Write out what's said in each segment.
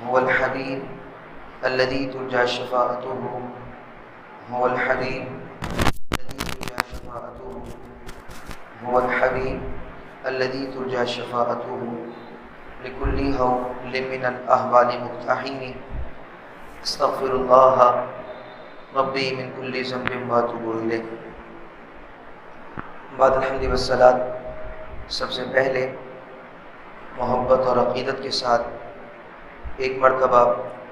هو الحبيب الذي ترجى شفاعته هو الحبيب الذي ترجى شفاعته هو الحبيب الذي ترجى شفاعته لكل هول من الأهوال مقتحم استغفر الله ربي من كل ذنب واتوب إليه. بعد الحمد والصلاۃ، سب سے پہلے محبت اور عقیدت کے ساتھ ایک مرتبہ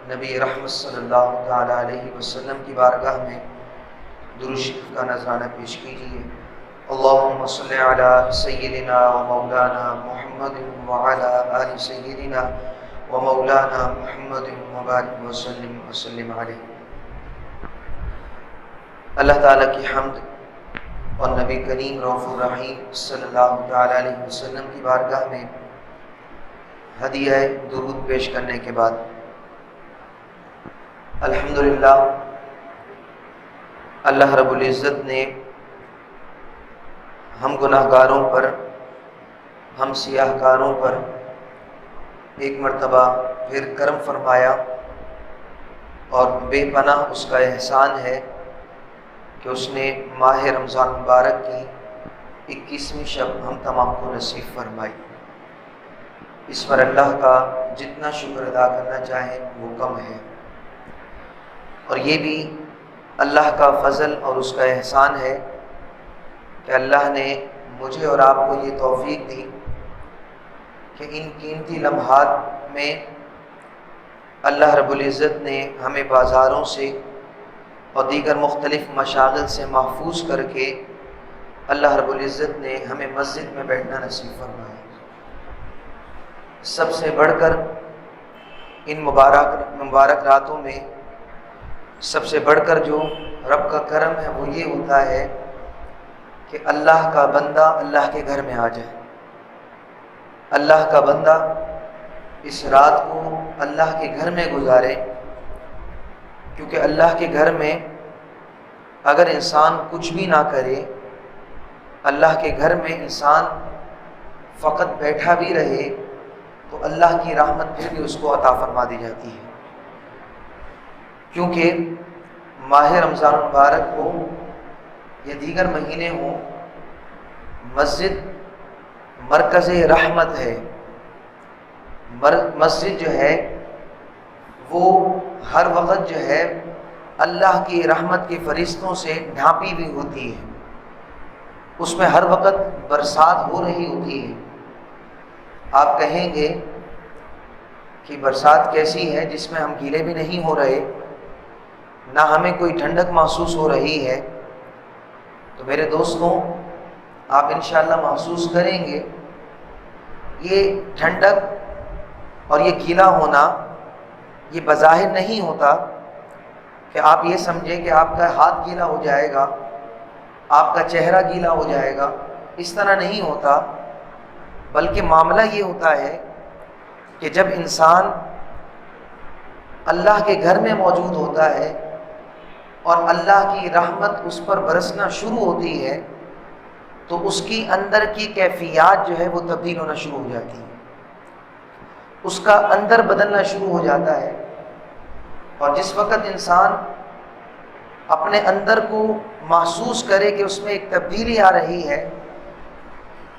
نبی رحمت صلی اللہ تعالی علیہ وسلم کی بارگاہ میں درود شریف کا نذرانہ پیش کیجیے. اللہم صلی علی سیدنا و مولانا محمد وعلی آل سیدنا و مولانا محمد مبارک وسلم علیہ. اللہ تعالیٰ کی حمد اور نبی کریم رؤوف الرحیم صلی اللہ تعالی علیہ وسلم کی بارگاہ میں ہدیہ درود پیش کرنے کے بعد الحمدللہ اللہ رب العزت نے ہم گناہ گاروں پر، ہم سیاہ کاروں پر ایک مرتبہ پھر کرم فرمایا، اور بے پناہ اس کا احسان ہے کہ اس نے ماہ رمضان مبارک کی 21ویں شب ہم تمام کو نصیب فرمائی. اس پر اللہ کا جتنا شکر ادا کرنا چاہیں وہ کم ہے، اور یہ بھی اللہ کا فضل اور اس کا احسان ہے کہ اللہ نے مجھے اور آپ کو یہ توفیق دی کہ ان قیمتی لمحات میں اللہ رب العزت نے ہمیں بازاروں سے اور دیگر مختلف مشاغل سے محفوظ کر کے اللہ رب العزت نے ہمیں مسجد میں بیٹھنا نصیب فرمایا. سب سے بڑھ کر ان مبارک راتوں میں سب سے بڑھ کر جو رب کا کرم ہے وہ یہ ہوتا ہے کہ اللہ کا بندہ اللہ کے گھر میں آ جائے. اللہ کا بندہ اس رات کو اللہ کے گھر میں گزارے، کیونکہ اللہ کے گھر میں اگر انسان کچھ بھی نہ کرے، اللہ کے گھر میں انسان فقط بیٹھا بھی رہے تو اللہ کی رحمت پھر بھی اس کو عطا فرما دی جاتی ہے. کیونکہ ماہ رمضان مبارک ہو یا دیگر مہینے ہوں، مسجد مرکز رحمت ہے. مسجد جو ہے وہ ہر وقت جو ہے اللہ کی رحمت کے فرشتوں سے ڈھانپی ہوئی ہوتی ہے. اس میں ہر وقت برسات ہو رہی ہوتی ہے. آپ کہیں گے کہ برسات کیسی ہے جس میں ہم گیلے بھی نہیں ہو رہے، نہ ہمیں کوئی ٹھنڈک محسوس ہو رہی ہے؟ تو میرے دوستوں، آپ انشاءاللہ محسوس کریں گے یہ ٹھنڈک اور یہ گیلا ہونا یہ بظاہر نہیں ہوتا کہ آپ یہ سمجھیں کہ آپ کا ہاتھ گیلا ہو جائے گا، آپ کا چہرہ گیلا ہو جائے گا. اس طرح نہیں ہوتا، بلکہ معاملہ یہ ہوتا ہے کہ جب انسان اللہ کے گھر میں موجود ہوتا ہے اور اللہ کی رحمت اس پر برسنا شروع ہوتی ہے تو اس کی اندر کی کیفیات جو ہے وہ تبدیل ہونا شروع ہو جاتی ہے، اس کا اندر بدلنا شروع ہو جاتا ہے. اور جس وقت انسان اپنے اندر کو محسوس کرے کہ اس میں ایک تبدیلی آ رہی ہے،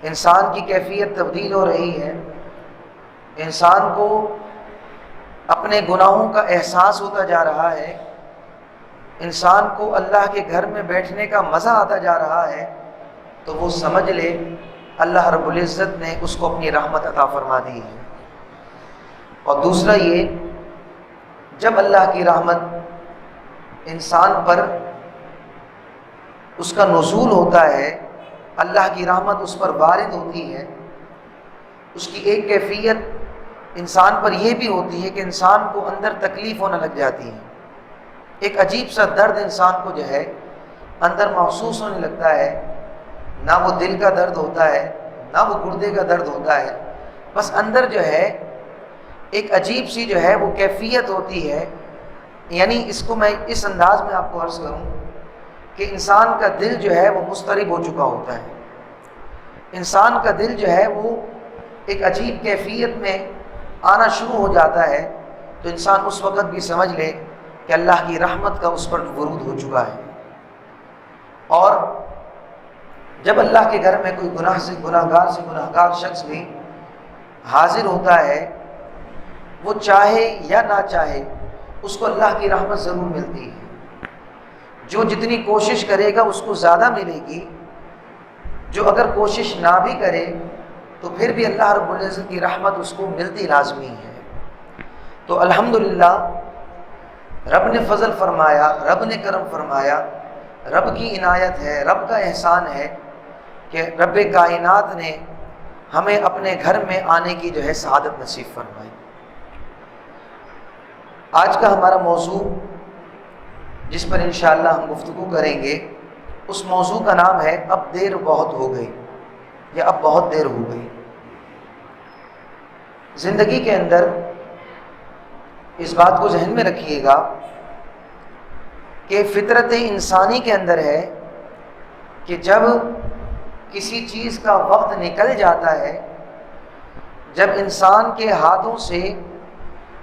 انسان کی کیفیت تبدیل ہو رہی ہے، انسان کو اپنے گناہوں کا احساس ہوتا جا رہا ہے، انسان کو اللہ کے گھر میں بیٹھنے کا مزہ آتا جا رہا ہے، تو وہ سمجھ لے اللہ رب العزت نے اس کو اپنی رحمت عطا فرما دی ہے. اور دوسرا یہ، جب اللہ کی رحمت انسان پر اس کا نزول ہوتا ہے، اللہ کی رحمت اس پر وارد ہوتی ہے، اس کی ایک کیفیت انسان پر یہ بھی ہوتی ہے کہ انسان کو اندر تکلیف ہونے لگ جاتی ہے. ایک عجیب سا درد انسان کو جو ہے اندر محسوس ہونے لگتا ہے. نہ وہ دل کا درد ہوتا ہے، نہ وہ گردے کا درد ہوتا ہے، بس اندر جو ہے ایک عجیب سی جو ہے وہ کیفیت ہوتی ہے. یعنی اس کو میں اس انداز میں آپ کو عرض کروں کہ انسان کا دل جو ہے وہ مضطرب ہو چکا ہوتا ہے. انسان کا دل جو ہے وہ ایک عجیب کیفیت میں آنا شروع ہو جاتا ہے تو انسان اس وقت بھی سمجھ لے کہ اللہ کی رحمت کا اس پر ورود ہو چکا ہے۔ اور جب اللہ کے گھر میں کوئی گناہگار شخص بھی حاضر ہوتا ہے، وہ چاہے یا نہ چاہے اس کو اللہ کی رحمت ضرور ملتی ہے۔ جو جتنی کوشش کرے گا اس کو زیادہ ملے گی، جو اگر کوشش نہ بھی کرے تو پھر بھی اللہ رب العزت کی رحمت اس کو ملتی لازمی ہے۔ تو الحمدللہ رب نے فضل فرمایا، رب نے کرم فرمایا، رب کی عنایت ہے، رب کا احسان ہے کہ رب کائنات نے ہمیں اپنے گھر میں آنے کی جو ہے سعادت نصیب فرمائی۔ آج کا ہمارا موضوع جس پر انشاءاللہ ہم گفتگو کریں گے، اس موضوع کا نام ہے اب دیر بہت ہو گئی، یا اب بہت دیر ہو گئی۔ زندگی کے اندر اس بات کو ذہن میں رکھیے گا کہ فطرت انسانی کے اندر ہے کہ جب کسی چیز کا وقت نکل جاتا ہے، جب انسان کے ہاتھوں سے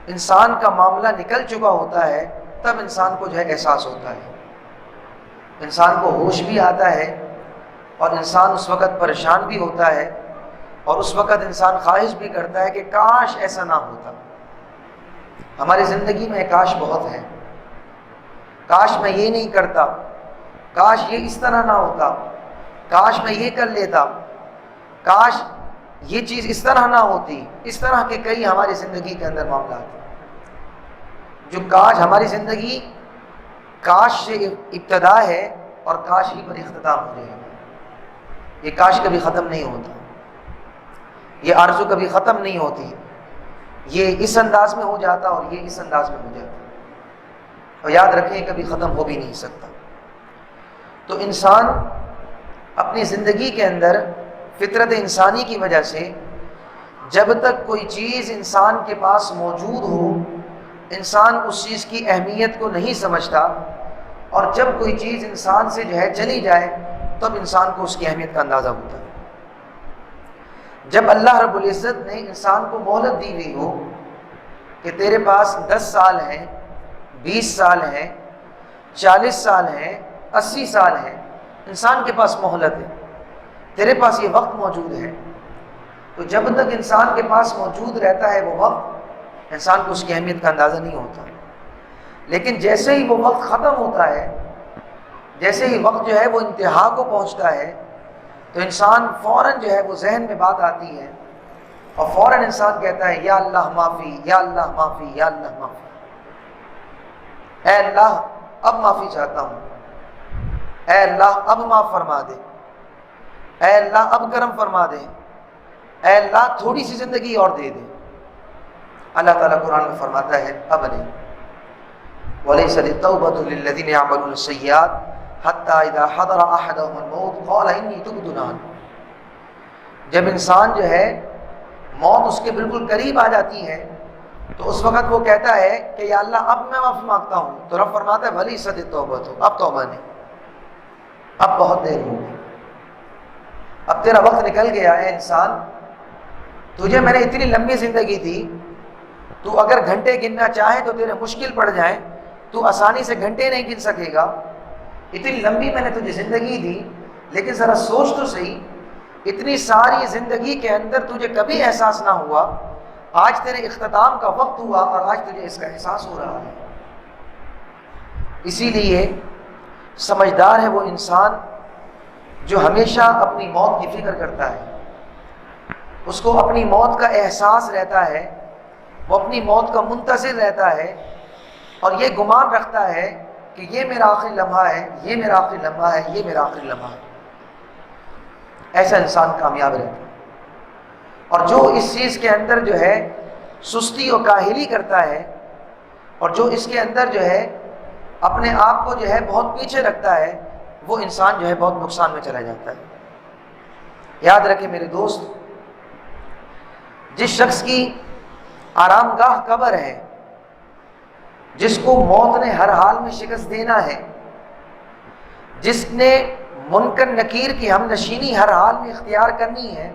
انسان کا معاملہ نکل چکا ہوتا ہے، تب انسان کو جو ہے احساس ہوتا ہے، انسان کو ہوش بھی آتا ہے، اور انسان اس وقت پریشان بھی ہوتا ہے، اور اس وقت انسان خواہش بھی کرتا ہے کہ کاش ایسا نہ ہوتا۔ ہماری زندگی میں کاش بہت ہے، کاش میں یہ نہیں کرتا، کاش یہ اس طرح نہ ہوتا، کاش میں یہ کر لیتا، کاش یہ چیز اس طرح نہ ہوتی۔ اس طرح کے کئی ہماری زندگی کے اندر معاملات ہیں جو کاش، ہماری زندگی کاش سے ابتدا ہے اور کاش ہی پر اختتام ہو جائے گا۔ یہ کاش کبھی ختم نہیں ہوتا، یہ آرزو کبھی ختم نہیں ہوتی، یہ اس انداز میں ہو جاتا اور یہ اس انداز میں ہو جاتا، اور یاد رکھیں کبھی ختم ہو بھی نہیں سکتا۔ تو انسان اپنی زندگی کے اندر فطرت انسانی کی وجہ سے جب تک کوئی چیز انسان کے پاس موجود ہو، انسان اس چیز کی اہمیت کو نہیں سمجھتا، اور جب کوئی چیز انسان سے جو ہے چلی جائے تب انسان کو اس کی اہمیت کا اندازہ ہوتا ہے۔ جب اللہ رب العزت نے انسان کو مہلت دی ہوئی ہو کہ تیرے پاس 10 سال ہیں، 20 سال ہیں، 40 سال ہیں، 80 سال ہیں، انسان کے پاس مہلت ہے، تیرے پاس یہ وقت موجود ہے، تو جب تک انسان کے پاس موجود رہتا ہے وہ وقت، انسان کو اس کی اہمیت کا اندازہ نہیں ہوتا۔ لیکن جیسے ہی وہ وقت ختم ہوتا ہے، جیسے ہی وقت جو ہے وہ انتہا کو پہنچتا ہے، تو انسان فوراً جو ہے وہ ذہن میں بات آتی ہے، اور فوراً انسان کہتا ہے یا اللہ معافی، یا اللہ معافی، یا اللہ معافی، اے اللہ اب معافی چاہتا ہوں، اے اللہ اب معاف فرما دے، اے اللہ اب کرم فرما دے، اے اللہ تھوڑی سی زندگی اور دے دے۔ اللہ تعالیٰ قرآن میں فرماتا ہے اب نہیں، وَلَيْسَ التَّوْبَةُ لِلَّذِينَ يَعْمَلُونَ السَّيِّئَاتِ حَتَّى إِذَا حَضَرَ أَحَدَهُمُ الْمَوْتُ قَالَ إِنِّي تُبْتُ الْآنَ۔ جب انسان جو ہے موت اس کے بالکل قریب آ جاتی ہے تو اس وقت وہ کہتا ہے کہ یا اللہ اب میں معافی مانگتا ہوں، تو رب فرماتا ہے وَلَيْسَتِ التَّوْبَةُ، اب توبہ نہیں، اب بہت دیر ہو گئی، اب تیرا وقت نکل گیا ہے انسان، تجھے میں نے اتنی لمبی زندگی دی، تو اگر گھنٹے گننا چاہے تو تیرے مشکل پڑ جائیں، تو آسانی سے گھنٹے نہیں گن سکے گا، اتنی لمبی میں نے تجھے زندگی دی، لیکن ذرا سوچ تو صحیح، اتنی ساری زندگی کے اندر تجھے کبھی احساس نہ ہوا، آج تیرے اختتام کا وقت ہوا اور آج تجھے اس کا احساس ہو رہا ہے۔ اسی لیے سمجھدار ہے وہ انسان جو ہمیشہ اپنی موت کی فکر کرتا ہے، اس کو اپنی موت کا احساس رہتا ہے، وہ اپنی موت کا منتظر رہتا ہے، اور یہ گمان رکھتا ہے کہ یہ میرا آخری لمحہ ہے، یہ میرا آخری لمحہ ہے، یہ میرا آخری لمحہ ہے۔ ایسا انسان کامیاب رہتا ہے۔ اور جو اس چیز کے اندر جو ہے سستی و کاہلی کرتا ہے، اور جو اس کے اندر جو ہے اپنے آپ کو جو ہے بہت پیچھے رکھتا ہے، وہ انسان جو ہے بہت نقصان میں چلا جاتا ہے۔ یاد رکھیں میرے دوست، جس شخص کی آرام گاہ قبر ہے، جس کو موت نے ہر حال میں شکست دینا ہے، جس نے منکر نکیر کی ہم نشینی ہر حال میں اختیار کرنی ہے،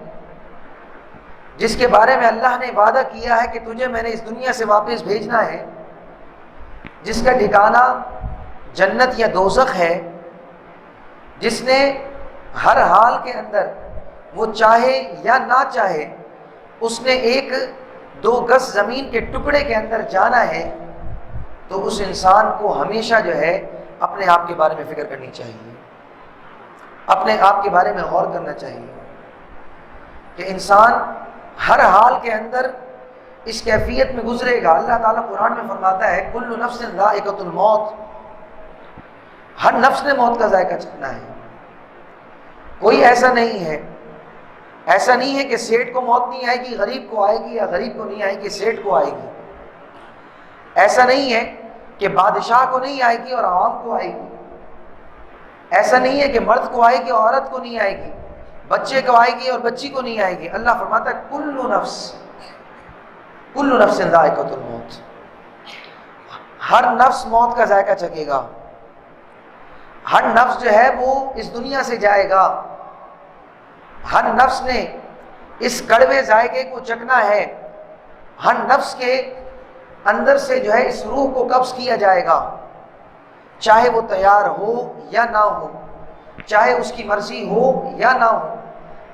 جس کے بارے میں اللہ نے وعدہ کیا ہے کہ تجھے میں نے اس دنیا سے واپس بھیجنا ہے، جس کا ٹھکانہ جنت یا دوزخ ہے، جس نے ہر حال کے اندر وہ چاہے یا نہ چاہے اس نے 1-2 گز زمین کے ٹکڑے کے اندر جانا ہے، تو اس انسان کو ہمیشہ جو ہے اپنے آپ کے بارے میں فکر کرنی چاہیے، اپنے آپ کے بارے میں غور کرنا چاہیے کہ انسان ہر حال کے اندر اس کیفیت میں گزرے گا۔ اللہ تعالیٰ قرآن میں فرماتا ہے کل نفس ذائقۃ الموت، ہر نفس نے موت کا ذائقہ چکھنا ہے۔ کوئی ایسا نہیں ہے، ایسا نہیں ہے کہ سیٹھ کو موت نہیں آئے گی غریب کو آئے گی، یا غریب کو نہیں آئے گی سیٹھ کو آئے گی۔ ایسا نہیں ہے کہ بادشاہ کو نہیں آئے گی اور عوام کو آئے گی۔ ایسا نہیں ہے کہ مرد کو آئے گی اور عورت کو نہیں آئے گی، بچے کو آئے گی اور بچی کو نہیں آئے گی۔ اللہ فرماتا ہے کل نفس ذائقۃ الموت، ہر نفس موت کا ذائقہ چکھے گا، ہر نفس جو ہے وہ اس دنیا سے جائے گا، ہر نفس نے اس کڑوے ذائقے کو چکھنا ہے، ہر نفس کے اندر سے جو ہے اس روح کو قبض کیا جائے گا، چاہے وہ تیار ہو یا نہ ہو، چاہے اس کی مرضی ہو یا نہ ہو،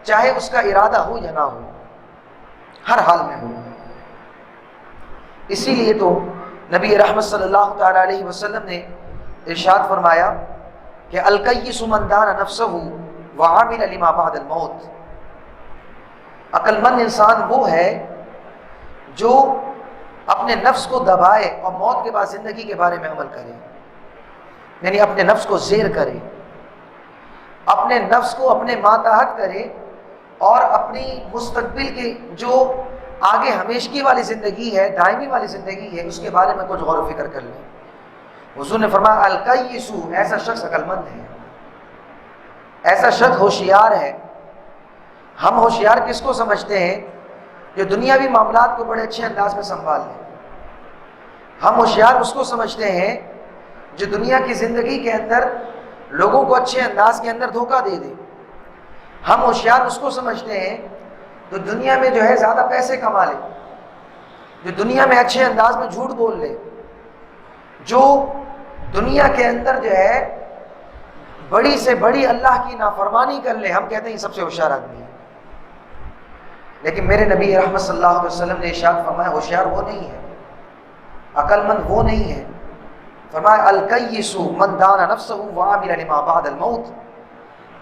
چاہے اس کا ارادہ ہو یا نہ ہو، ہر حال میں ہو۔ اسی لیے تو نبی رحمت صلی اللہ تعالی علیہ وسلم نے ارشاد فرمایا کہ الکیس من دان نفسہ وعمل لما بعد الموت، عقل مند انسان وہ ہے جو اپنے نفس کو دبائے اور موت کے بعد زندگی کے بارے میں عمل کرے، یعنی اپنے نفس کو زیر کرے، اپنے نفس کو اپنے ماتحت کرے، اور اپنی مستقبل کی جو آگے ہمیشگی والی زندگی ہے، دائمی والی زندگی ہے، اس کے بارے میں کچھ غور و فکر کر لیں۔ حضور نے فرمایا الکیس، ایسا شخص عقل مند ہے، ایسا شخص ہوشیار ہے۔ ہم ہوشیار کس کو سمجھتے ہیں؟ جو دنیاوی معاملات کو بڑے اچھے انداز میں سنبھال لے۔ ہم ہوشیار اس کو سمجھتے ہیں جو دنیا کی زندگی کے اندر لوگوں کو اچھے انداز کے اندر دھوکہ دے دے۔ ہم ہوشیار اس کو سمجھتے ہیں جو دنیا میں جو ہے زیادہ پیسے کما لے، جو دنیا میں اچھے انداز میں جھوٹ بول لے، جو دنیا کے اندر جو ہے بڑی سے بڑی اللہ کی نافرمانی کر لے۔ ہم کہتے ہیں یہ سب سے ہوشیار آدمی ہے، لیکن میرے نبی رحمت صلی اللہ علیہ وسلم نے ارشاد فرمایا ہوشیار وہ نہیں ہے، عقل مند وہ نہیں ہے۔ فرمایا الکیس من دان نفسہ وعمل لما بعد الموت،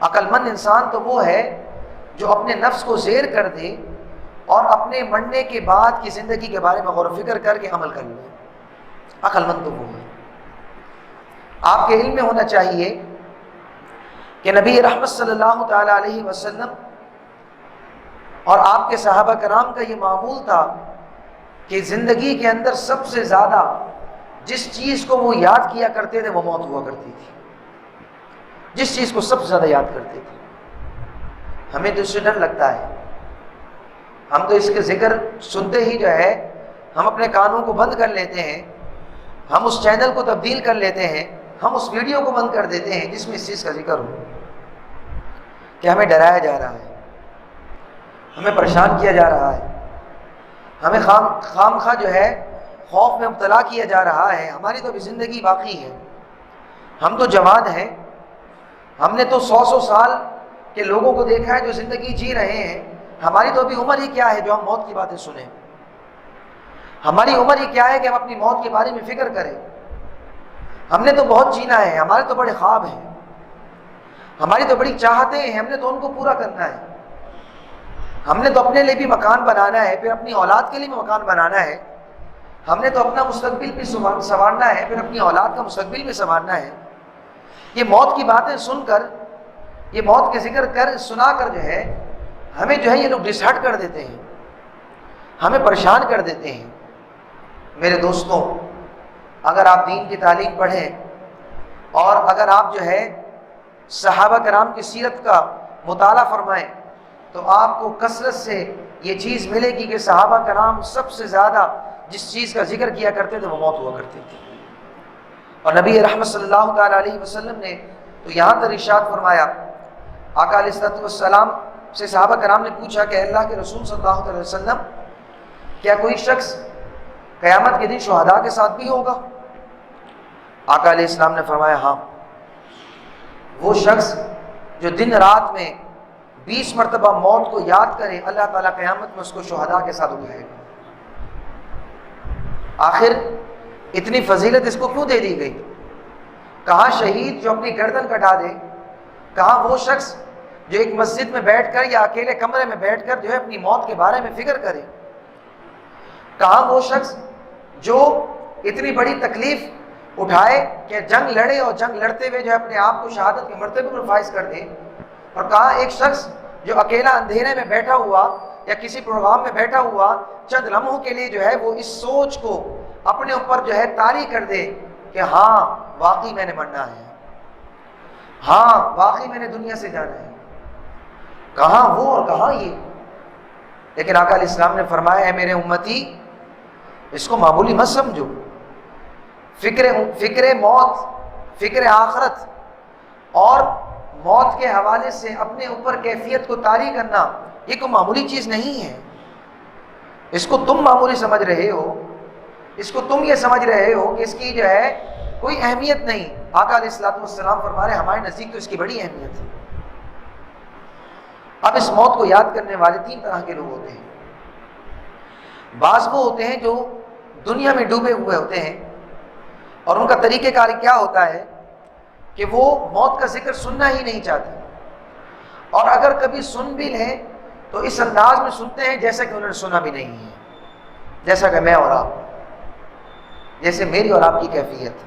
عقل مند انسان تو وہ ہے جو اپنے نفس کو زیر کر دے اور اپنے مرنے کے بعد کی زندگی کے بارے میں غور و فکر کر کے عمل کر لے۔ عقل مند تو وہ ہے۔ آپ کے علم میں ہونا چاہیے کہ نبی رحمت صلی اللہ تعالی علیہ وسلم اور آپ کے صحابہ کرام کا یہ معمول تھا کہ زندگی کے اندر سب سے زیادہ جس چیز کو وہ یاد کیا کرتے تھے وہ موت ہوا کرتی تھی، جس چیز کو سب سے زیادہ یاد کرتے تھے۔ ہمیں تو اس سے ڈر لگتا ہے، ہم تو اس کے ذکر سنتے ہی جو ہے ہم اپنے کانوں کو بند کر لیتے ہیں، ہم اس چینل کو تبدیل کر لیتے ہیں، ہم اس ویڈیو کو بند کر دیتے ہیں جس میں اس چیز کا ذکر ہو، کہ ہمیں ڈرایا جا رہا ہے، ہمیں پریشان کیا جا رہا ہے، ہمیں خام خواہ جو ہے خوف میں مبتلا کیا جا رہا ہے۔ ہماری تو ابھی زندگی باقی ہے، ہم تو جوان ہیں، ہم نے تو 100 سال کے لوگوں کو دیکھا ہے جو زندگی جی رہے ہیں، ہماری تو ابھی عمر ہی کیا ہے جو ہم موت کی باتیں سنیں؟ ہماری عمر ہی کیا ہے کہ ہم اپنی موت کے بارے میں فکر کریں؟ ہم نے تو بہت جینا ہے، ہمارے تو بڑے خواب ہیں، ہماری تو بڑی چاہتیں ہیں، ہم نے تو ان کو پورا کرنا ہے، ہم نے تو اپنے لیے بھی مکان بنانا ہے، پھر اپنی اولاد کے لیے بھی مکان بنانا ہے، ہم نے تو اپنا مستقبل بھی سنوارنا ہے، پھر اپنی اولاد کا مستقبل بھی سنوارنا ہے۔ یہ موت کی باتیں سن کر، یہ موت کے ذکر سنا کر جو ہے ہمیں جو ہے یہ لوگ ڈسہرٹ کر دیتے ہیں، ہمیں پریشان کر دیتے ہیں۔ میرے دوستوں، اگر آپ دین کی تعلیم پڑھیں اور اگر آپ جو ہے صحابہ کرام کی سیرت کا مطالعہ فرمائیں تو آپ کو کثرت سے یہ چیز ملے گی کہ صحابہ کرام سب سے زیادہ جس چیز کا ذکر کیا کرتے تھے وہ موت ہوا کرتی تھی۔ اور نبی رحمت صلی اللہ تعالی علیہ وسلم نے تو یہاں تک ارشاد فرمایا، آقا علیہ الصلوۃ والسلام سے صحابہ کرام نے پوچھا کہ اللہ کے رسول صلی اللہ علیہ وسلم کیا کوئی شخص قیامت کے دن شہداء کے ساتھ بھی ہوگا؟ آقا علیہ السلام نے فرمایا ہاں، وہ شخص جو دن رات میں 20 مرتبہ موت کو یاد کرے اللہ تعالیٰ قیامت میں اس کو شہداء کے ساتھ اٹھائے گا۔ آخر اتنی فضیلت اس کو کیوں دے دی گئی؟ کہاں شہید جو اپنی گردن کٹا دے، کہاں وہ شخص جو ایک مسجد میں بیٹھ کر یا اکیلے کمرے میں بیٹھ کر جو ہے اپنی موت کے بارے میں فکر کرے، کہاں وہ شخص جو اتنی بڑی تکلیف اٹھائے کہ جنگ لڑے اور جنگ لڑتے ہوئے جو ہے اپنے آپ کو شہادت کے مرتبے پر فائز کر دے، اور کہاں ایک شخص جو اکیلا اندھیرے میں بیٹھا ہوا یا کسی پروگرام میں بیٹھا ہوا چند لمحوں کے لیے جو ہے وہ اس سوچ کو اپنے اوپر جو ہے طاری کر دے کہ ہاں واقعی میں نے مرنا ہے، ہاں واقعی میں نے دنیا سے جانا ہے۔ کہاں وہ اور کہاں یہ؟ لیکن آقا علیہ السلام نے فرمایا ہے میرے امتی اس کو معمولی مت سمجھو، فکر موت، فکر آخرت اور موت کے حوالے سے اپنے اوپر کیفیت کو طاری کرنا یہ کوئی معمولی چیز نہیں ہے۔ اس کو تم معمولی سمجھ رہے ہو، اس کو تم یہ سمجھ رہے ہو کہ اس کی جو ہے کوئی اہمیت نہیں۔ آقا علیہ السلام فرما رہے ہیں ہمارے نزدیک تو اس کی بڑی اہمیت ہے۔ اب اس موت کو یاد کرنے والے 3 طرح کے لوگ ہوتے ہیں۔ بعض وہ ہوتے ہیں جو دنیا میں ڈوبے ہوئے ہوتے ہیں اور ان کا طریقہ کار کیا ہوتا ہے کہ وہ موت کا ذکر سننا ہی نہیں چاہتے، اور اگر کبھی سن بھی لیں تو اس انداز میں سنتے ہیں جیسا کہ انہوں نے سنا بھی نہیں ہے، جیسا کہ میں اور آپ، جیسے میری اور آپ کی کیفیت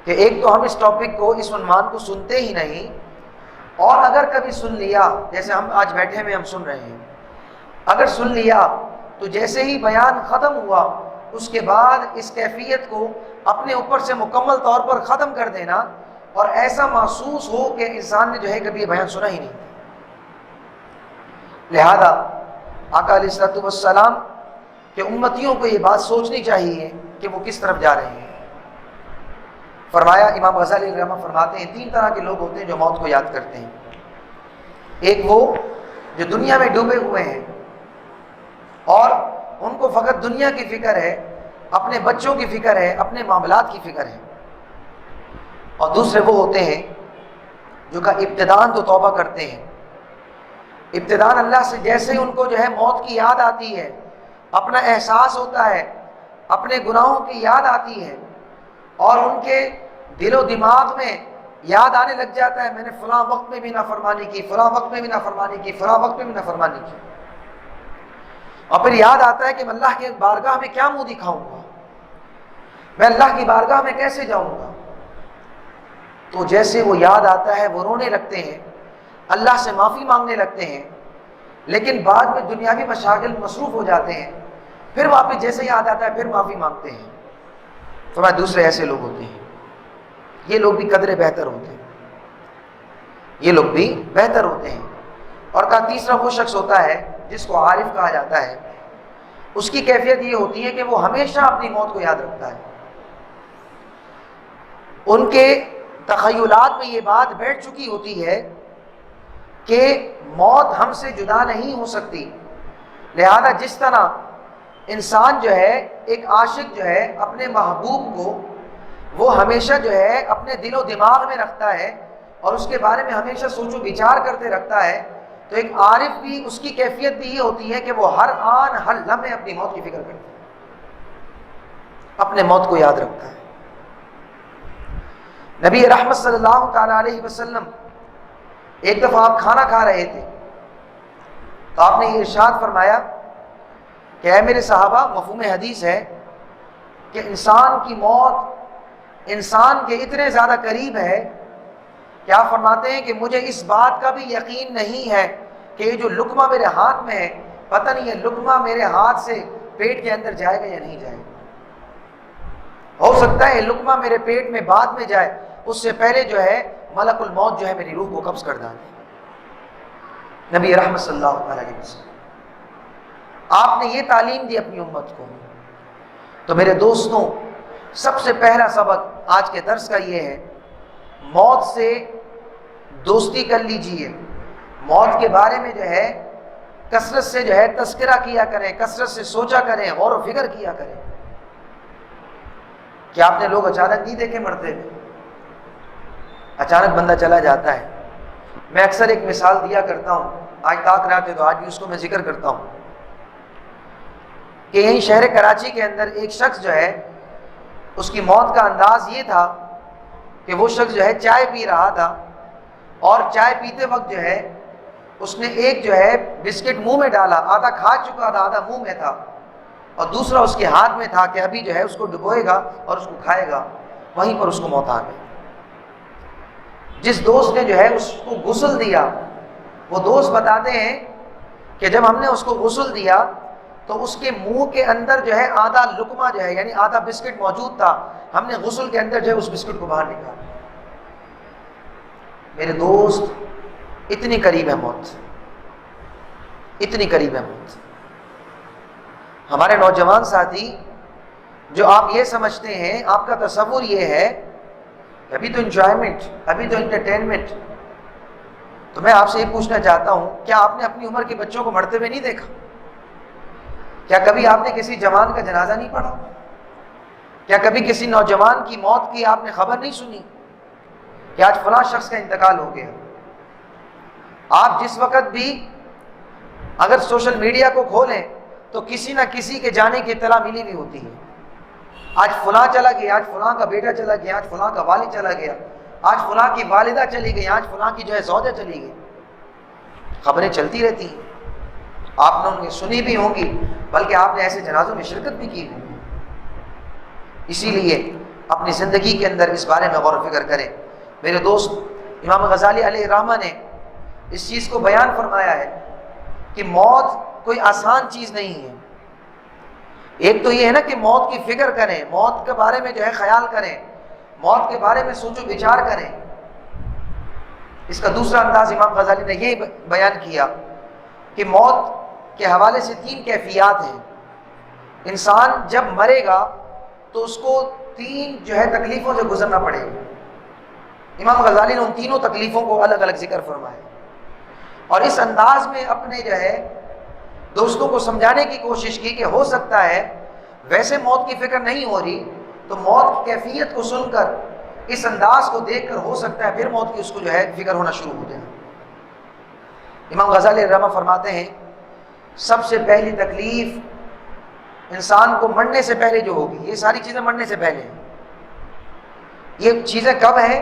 کہ ایک تو ہم اس ٹاپک کو، اس عنوان کو سنتے ہی نہیں، اور اگر کبھی سن لیا جیسے ہم آج بیٹھے میں ہم سن رہے ہیں، اگر سن لیا تو جیسے ہی بیان ختم ہوا اس کے بعد اس کیفیت کو اپنے اوپر سے مکمل طور پر ختم کر دینا، اور ایسا محسوس ہو کہ انسان نے جو ہے کبھی یہ بیان سنا ہی نہیں۔ لہذا آقا علیہ السلام کہ امتیوں کو یہ بات سوچنی چاہیے کہ وہ کس طرف جا رہے ہیں۔ فرمایا امام غزالی رحمہ فرماتے ہیں 3 طرح کے لوگ ہوتے ہیں جو موت کو یاد کرتے ہیں۔ ایک وہ جو دنیا میں ڈوبے ہوئے ہیں اور ان کو فقط دنیا کی فکر ہے، اپنے بچوں کی فکر ہے، اپنے معاملات کی فکر ہے، اور دوسرے وہ ہوتے ہیں جو کہ ابتداءً تو توبہ کرتے ہیں، ابتداءً اللہ سے جیسے ان کو جو ہے موت کی یاد آتی ہے، اپنا احساس ہوتا ہے، اپنے گناہوں کی یاد آتی ہے، اور ان کے دل و دماغ میں یاد آنے لگ جاتا ہے میں نے فلاں وقت میں بھی نافرمانی کی، فلاں وقت میں بھی نافرمانی کی، فلاں وقت میں بھی نافرمانی کی، اور پھر یاد آتا ہے کہ میں اللہ کی بارگاہ میں کیا منہ دکھاؤں گا، میں اللہ کی بارگاہ میں کیسے جاؤں گا۔ تو جیسے وہ یاد آتا ہے وہ رونے لگتے ہیں، اللہ سے معافی مانگنے لگتے ہیں، لیکن بعد میں دنیاوی مشاغل مصروف ہو جاتے ہیں، پھر واپس جیسے یاد آتا ہے پھر معافی مانگتے ہیں۔ فرمایا دوسرے ایسے لوگ ہوتے ہیں، یہ لوگ بھی قدرے بہتر ہوتے ہیں، یہ لوگ بھی بہتر ہوتے ہیں۔ اور کہا تیسرا وہ شخص ہوتا ہے جس کو عارف کہا جاتا ہے، اس کی کیفیت یہ ہوتی ہے کہ وہ ہمیشہ اپنی موت کو یاد رکھتا ہے، ان کے تخیلات میں یہ بات بیٹھ چکی ہوتی ہے کہ موت ہم سے جدا نہیں ہو سکتی، لہذا جس طرح انسان جو ہے ایک عاشق جو ہے اپنے محبوب کو وہ ہمیشہ جو ہے اپنے دل و دماغ میں رکھتا ہے اور اس کے بارے میں ہمیشہ سوچ و بچار کرتے رکھتا ہے، تو ایک عارف بھی اس کی کیفیت بھی یہ ہوتی ہے کہ وہ ہر آن ہر لمحے اپنی موت کی فکر کرتا ہے، اپنے موت کو یاد رکھتا ہے۔ نبی رحمت صلی اللہ تعالی علیہ وسلم ایک دفعہ آپ کھانا کھا رہے تھے تو آپ نے یہ ارشاد فرمایا کہ اے میرے صحابہ، مفہوم حدیث ہے کہ انسان کی موت انسان کے اتنے زیادہ قریب ہے کہ آپ فرماتے ہیں کہ مجھے اس بات کا بھی یقین نہیں ہے کہ یہ جو لقمہ میرے ہاتھ میں ہے پتہ نہیں یہ لقمہ میرے ہاتھ سے پیٹ کے اندر جائے گا یا نہیں جائے گا، ہو سکتا ہے لقمہ میرے پیٹ میں بعد میں جائے، اس سے پہلے جو ہے ملک الموت جو ہے میری روح کو قبض کر ڈالے۔ نبی رحمت صلی اللہ علیہ وسلم آپ نے یہ تعلیم دی اپنی امت کو۔ تو میرے دوستوں، سب سے پہلا سبق آج کے درس کا یہ ہے، موت سے دوستی کر لیجئے، موت کے بارے میں جو ہے کثرت سے جو ہے تذکرہ کیا کریں، کثرت سے سوچا کریں، غور و فکر کیا کریں۔ کہ آپ نے لوگ اچانک نہیں دیکھے مرتے ہوئے، اچانک بندہ چلا جاتا ہے۔ میں اکثر ایک مثال دیا کرتا ہوں، آج طاق رہتے تو آج بھی اس کو میں ذکر کرتا ہوں، کہ یہیں شہر کراچی کے اندر ایک شخص جو ہے اس کی موت کا انداز یہ تھا کہ وہ شخص جو ہے چائے پی رہا تھا، اور چائے پیتے وقت جو ہے اس نے ایک جو ہے بسکٹ منہ میں ڈالا، آدھا کھا چکا تھا آدھا منہ میں تھا، اور دوسرا اس کے ہاتھ میں تھا کہ ابھی جو ہے اس کو ڈبوئے گا اور اس کو کھائے گا۔ وہیں پر اس کو موت آ گئی۔ جس دوست نے جو ہے اس کو غسل دیا، وہ دوست بتاتے ہیں کہ جب ہم نے اس کو غسل دیا تو اس کے منہ کے اندر جو ہے آدھا لقمہ جو ہے یعنی آدھا بسکٹ موجود تھا، ہم نے غسل کے اندر جو ہے اس بسکٹ کو باہر نکالا۔ میرے دوست اتنی قریب ہے موت، اتنی قریب ہے موت۔ ہمارے نوجوان ساتھی جو آپ یہ سمجھتے ہیں، آپ کا تصور یہ ہے کہ ابھی تو انجوائمنٹ، ابھی تو انٹرٹینمنٹ، تو میں آپ سے یہ پوچھنا چاہتا ہوں، کیا آپ نے اپنی عمر کے بچوں کو مرتے ہوئے نہیں دیکھا؟ کیا کبھی آپ نے کسی جوان کا جنازہ نہیں پڑھا؟ کیا کبھی کسی نوجوان کی موت کی آپ نے خبر نہیں سنی کہ آج فلاں شخص کا انتقال ہو گیا؟ آپ جس وقت بھی اگر سوشل میڈیا کو کھولیں تو کسی نہ کسی کے جانے کی اطلاع ملی بھی ہوتی ہے۔ آج فلاں چلا گیا، آج فلاں کا بیٹا چلا گیا، آج فلاں کا والد چلا گیا، آج فلاں کی والدہ چلی گئی، آج فلاں کی جو ہے زوجہ چلی گئی۔ خبریں چلتی رہتی ہیں، آپ نے انہیں سنی بھی ہوں گی، بلکہ آپ نے ایسے جنازوں میں شرکت بھی کی ہوگی۔ اسی لیے اپنی زندگی کے اندر اس بارے میں غور و فکر کریں۔ میرے دوست امام غزالی علیہ الرحمہ نے اس چیز کو بیان فرمایا ہے کہ موت کوئی آسان چیز نہیں ہے۔ ایک تو یہ ہے نا کہ موت کی فکر کریں، موت کے بارے میں جو ہے خیال کریں، موت کے بارے میں سوچ و بچار کریں۔ اس کا دوسرا انداز امام غزالی نے یہ بیان کیا کہ موت کے حوالے سے 3 کیفیات ہیں۔ انسان جب مرے گا تو اس کو 3 جو ہے تکلیفوں سے گزرنا پڑے گا۔ امام غزالی نے ان تینوں تکلیفوں کو الگ الگ ذکر فرمایا، اور اس انداز میں اپنے جو ہے دوستوں کو سمجھانے کی کوشش کی کہ ہو سکتا ہے ویسے موت کی فکر نہیں ہو رہی تو موت کی کیفیت کو سن کر، اس انداز کو دیکھ کر ہو سکتا ہے پھر موت کی اس کو جو ہے فکر ہونا شروع ہو جائے۔ امام غزالی رحمہ فرماتے ہیں سب سے پہلی تکلیف انسان کو مرنے سے پہلے جو ہوگی، یہ ساری چیزیں مرنے سے پہلے ہیں، یہ چیزیں کب ہیں؟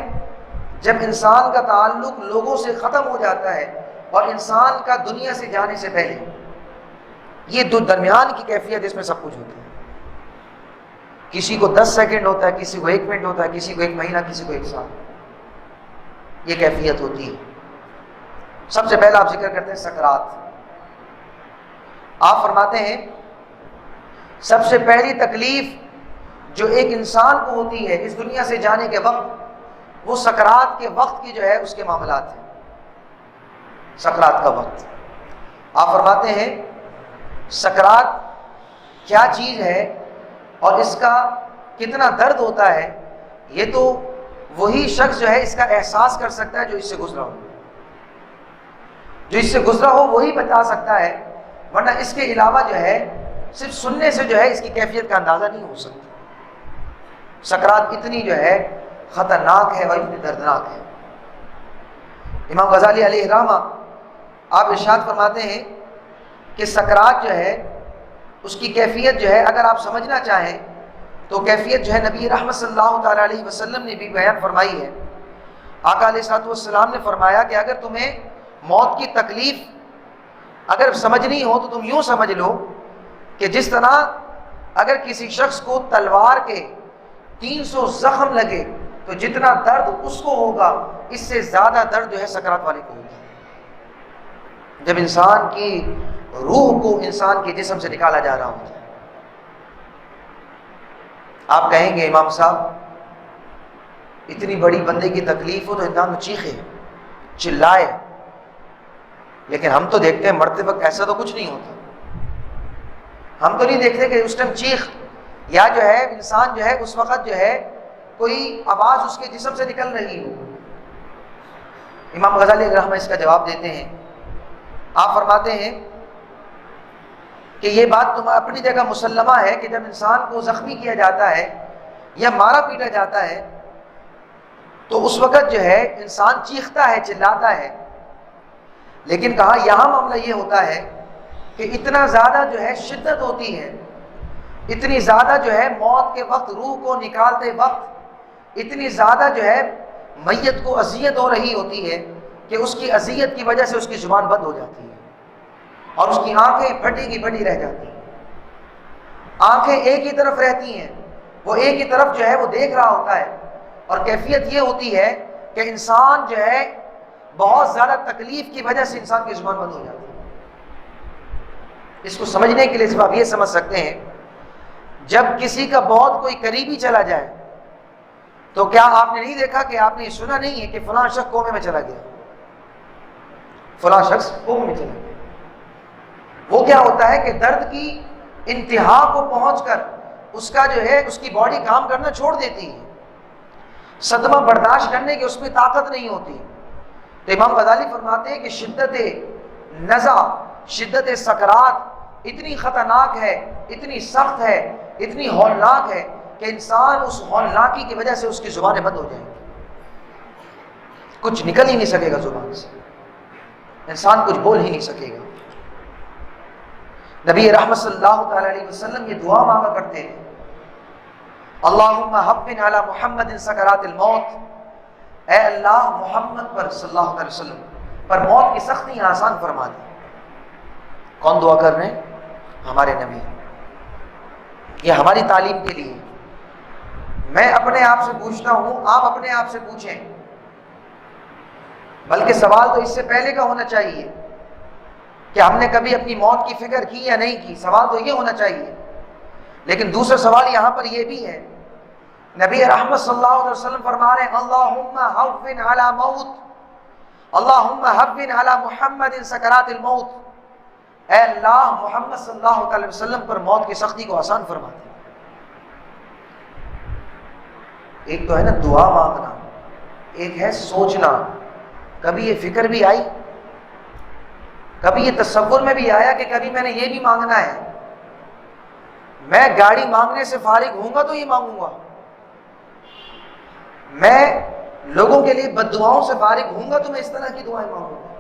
جب انسان کا تعلق لوگوں سے ختم ہو جاتا ہے اور انسان کا دنیا سے جانے سے پہلے، یہ دو درمیان کی کیفیت، اس میں سب کچھ ہوتا ہے۔ کسی کو 10 سیکنڈ ہوتا ہے، کسی کو 1 منٹ ہوتا ہے، کسی کو 1 مہینہ، کسی کو 1 سال، یہ کیفیت ہوتی ہے۔ سب سے پہلا آپ ذکر کرتے ہیں سکرات۔ آپ فرماتے ہیں سب سے پہلی تکلیف جو ایک انسان کو ہوتی ہے اس دنیا سے جانے کے وقت، وہ سکرات کے وقت کی جو ہے اس کے معاملات ہیں۔ سکرات کا وقت، آپ فرماتے ہیں سکرات کیا چیز ہے اور اس کا کتنا درد ہوتا ہے، یہ تو وہی شخص جو ہے اس کا احساس کر سکتا ہے جو اس سے گزرا ہو، جو اس سے گزرا ہو وہی بتا سکتا ہے، ورنہ اس کے علاوہ جو ہے صرف سننے سے جو ہے اس کی کیفیت کا اندازہ نہیں ہو سکتا۔ سکرات اتنی جو ہے خطرناک ہے اور اتنی دردناک ہے۔ امام غزالی علیہ الرحمہ آپ ارشاد فرماتے ہیں کہ سکرات جو ہے اس کی کیفیت جو ہے اگر آپ سمجھنا چاہیں تو کیفیت جو ہے نبی رحمت صلی اللہ تعالیٰ علیہ وسلم نے بھی بیان فرمائی ہے۔ آقا علیہ الصلوۃ والسلام نے فرمایا کہ اگر تمہیں موت کی تکلیف اگر سمجھنی ہو تو تم یوں سمجھ لو کہ جس طرح اگر کسی شخص کو تلوار کے 300 زخم لگے تو جتنا درد اس کو ہوگا اس سے زیادہ درد جو ہے سکرات والے کو ہوگا، جب انسان کی روح کو انسان کے جسم سے نکالا جا رہا ہوتا ہے۔ آپ کہیں گے امام صاحب اتنی بڑی بندے کی تکلیف ہو تو انسان تو چیخے چلائے، لیکن ہم تو دیکھتے ہیں مرتے وقت ایسا تو کچھ نہیں ہوتا۔ ہم تو نہیں دیکھتے کہ اس ٹائم چیخ یا جو ہے انسان جو ہے اس وقت جو ہے کوئی آواز اس کے جسم سے نکل رہی ہو۔ امام غزالی رحمہ اس کا جواب دیتے ہیں آپ فرماتے ہیں کہ یہ بات تم اپنی جگہ مسلمہ ہے کہ جب انسان کو زخمی کیا جاتا ہے یا مارا پیٹا جاتا ہے تو اس وقت جو ہے انسان چیختا ہے، چلاتا ہے، لیکن کہا یہاں معاملہ یہ ہوتا ہے کہ اتنا زیادہ جو ہے شدت ہوتی ہے، اتنی زیادہ جو ہے موت کے وقت روح کو نکالتے وقت اتنی زیادہ جو ہے میت کو اذیت ہو رہی ہوتی ہے کہ اس کی اذیت کی وجہ سے اس کی زبان بند ہو جاتی ہے اور اس کی آنکھیں پھٹی کی پھٹی رہ جاتی ہیں، آنکھیں ایک ہی طرف رہتی ہیں، وہ ایک ہی طرف جو ہے وہ دیکھ رہا ہوتا ہے، اور کیفیت یہ ہوتی ہے کہ انسان جو ہے بہت زیادہ تکلیف کی وجہ سے انسان کی زبان بند ہو جاتی ہے۔ اس کو سمجھنے کے لیے صرف آپ یہ سمجھ سکتے ہیں، جب کسی کا بہت کوئی قریبی چلا جائے تو کیا آپ نے نہیں دیکھا کہ آپ نے یہ سنا نہیں ہے کہ فلاں شخص کومے میں چلا گیا، فلاں شخص کومے میں چلا گیا؟ وہ کیا ہوتا ہے کہ درد کی انتہا کو پہنچ کر اس کا جو ہے اس کی باڈی کام کرنا چھوڑ دیتی ہے، صدمہ برداشت کرنے کی اس میں طاقت نہیں ہوتی۔ تو امام غزالی فرماتے ہیں کہ شدت نزع، شدت سکرات اتنی خطرناک ہے، اتنی سخت ہے، اتنی ہولناک ہے کہ انسان اس ہولناکی کی وجہ سے اس کی زبانیں بند ہو جائیں گی، کچھ نکل ہی نہیں سکے گا زبان سے، انسان کچھ بول ہی نہیں سکے گا۔ نبی رحمت صلی اللہ تعالی علیہ وسلم یہ دعا مانگا کرتے ہیں، اللہم حبن علی محمد سکرات الموت، اے اللہ محمد پر صلی اللہ علیہ وسلم پر موت کی سختی آسان فرما دے۔ کون دعا کر رہے ہیں؟ ہمارے نبی۔ یہ ہماری تعلیم کے لیے، میں اپنے آپ سے پوچھتا ہوں، آپ اپنے آپ سے پوچھیں، بلکہ سوال تو اس سے پہلے کا ہونا چاہیے کہ ہم نے کبھی اپنی موت کی فکر کی یا نہیں کی، سوال تو یہ ہونا چاہیے۔ لیکن دوسرا سوال یہاں پر یہ بھی ہے، نبی رحمت صلی اللہ علیہ وسلم فرما رہے ہیں اللہم حون علی موت، اللہم حون علی محمد سکرات الموت، اے اللہ محمد صلی اللہ علیہ وسلم پر موت کی سختی کو آسان فرما دے۔ ایک تو ہے نا دعا مانگنا، ایک ہے سوچنا۔ کبھی یہ فکر بھی آئی، کبھی یہ تصور میں بھی آیا کہ کبھی میں نے یہ بھی مانگنا ہے، میں گاڑی مانگنے سے فارغ ہوں گا تو یہ مانگوں گا، میں لوگوں کے لیے بد دعاؤں سے فارغ ہوں گا تو میں اس طرح کی دعائیں مانگوں گا،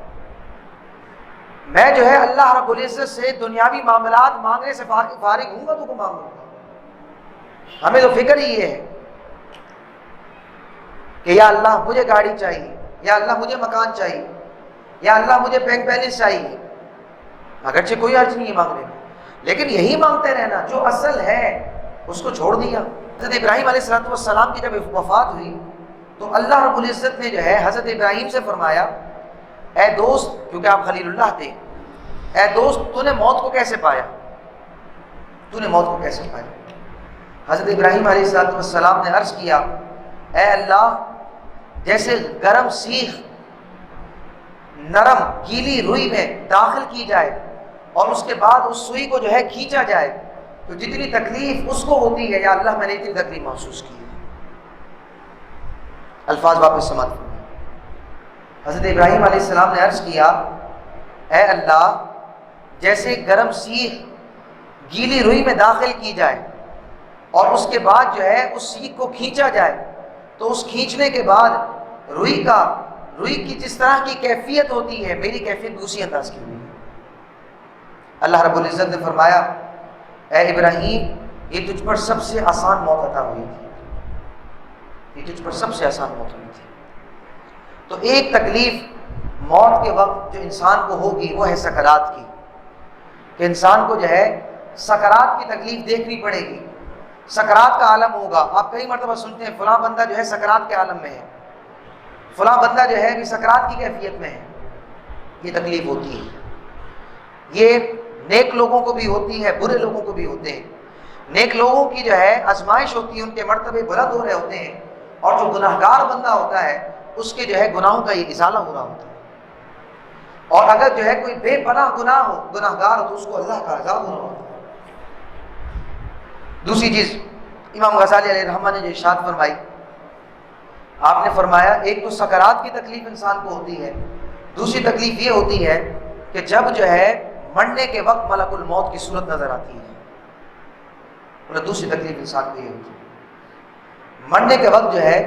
میں جو ہے اللہ رب العزت سے دنیاوی معاملات مانگنے سے فارغ ہوں گا تو وہ مانگوں گا۔ ہمیں تو فکر ہی یہ ہے کہ یا اللہ مجھے گاڑی چاہیے، یا اللہ مجھے مکان چاہیے، یا اللہ مجھے بینک بیلنس چاہیے، اگرچہ کوئی حرج نہیں ہے مانگنے میں، لیکن یہی مانگتے رہنا، جو اصل ہے اس کو چھوڑ دیا۔ حضرت ابراہیم علیہ السلام کی جب وفات ہوئی تو اللہ رب العزت نے جو ہے حضرت ابراہیم سے فرمایا، اے دوست، کیونکہ آپ خلیل اللہ تھے، اے دوست تو نے موت کو کیسے پایا، تو نے موت کو کیسے پایا؟ حضرت ابراہیم علیہ السلام نے عرض کیا، اے اللہ جیسے گرم سیخ نرم گیلی روئی میں داخل کی جائے اور اس کے بعد اس سوئی کو جو ہے کھینچا جائے تو جتنی تکلیف اس کو ہوتی ہے، یا اللہ میں نے اتنی تکلیف محسوس کی ہے۔ الفاظ واپس سمجھ۔ حضرت ابراہیم علیہ السلام نے عرض کیا، اے اللہ جیسے گرم سیخ گیلی روئی میں داخل کی جائے اور اس کے بعد جو ہے اس سیخ کو کھینچا جائے تو اس کھینچنے کے بعد روئی کی جس طرح کی کیفیت ہوتی ہے، میری کیفیت دوسری انداز کی ہوئی ہے۔ اللہ رب العزت نے فرمایا، اے ابراہیم یہ تجھ پر سب سے آسان موت عطا ہوئی تھی، یہ تجھ پر سب سے آسان موت ہوئی تھی۔ تو ایک تکلیف موت کے وقت جو انسان کو ہوگی وہ ہے سکرات کی، کہ انسان کو جو ہے سکرات کی تکلیف دیکھنی پڑے گی، سکرات کا عالم ہوگا۔ آپ کئی مرتبہ سنتے ہیں فلاں بندہ جو ہے سکرات کے عالم میں ہے، فلاں بندہ جو ہے بھی سکرات کی کیفیت میں ہے۔ یہ تکلیف ہوتی ہے، یہ نیک لوگوں کو بھی ہوتی ہے، برے لوگوں کو بھی ہوتے ہیں۔ نیک لوگوں کی جو ہے آزمائش ہوتی ہے، ان کے مرتبے بلند ہو رہے ہوتے ہیں، اور جو گناہگار بندہ ہوتا ہے اس کے جو ہے گناہوں کا یہ ازالہ ہو رہا ہوتا ہے، اور اگر جو ہے کوئی بے پناہ گناہگار ہو تو اس کو اللہ کا عذاب ہو رہا ہوتا ہے۔ دوسری چیز امام غزالی علیہ رحمہ نے جو ارشاد فرمائی، آپ نے فرمایا ایک تو سکرات کی تکلیف انسان کو ہوتی ہے، دوسری تکلیف یہ ہوتی ہے کہ جب جو ہے مرنے کے وقت ملک الموت کی صورت نظر آتی ہے، بولے دوسری تکلیف انسان کو یہ ہوتی ہے، مرنے کے وقت جو ہے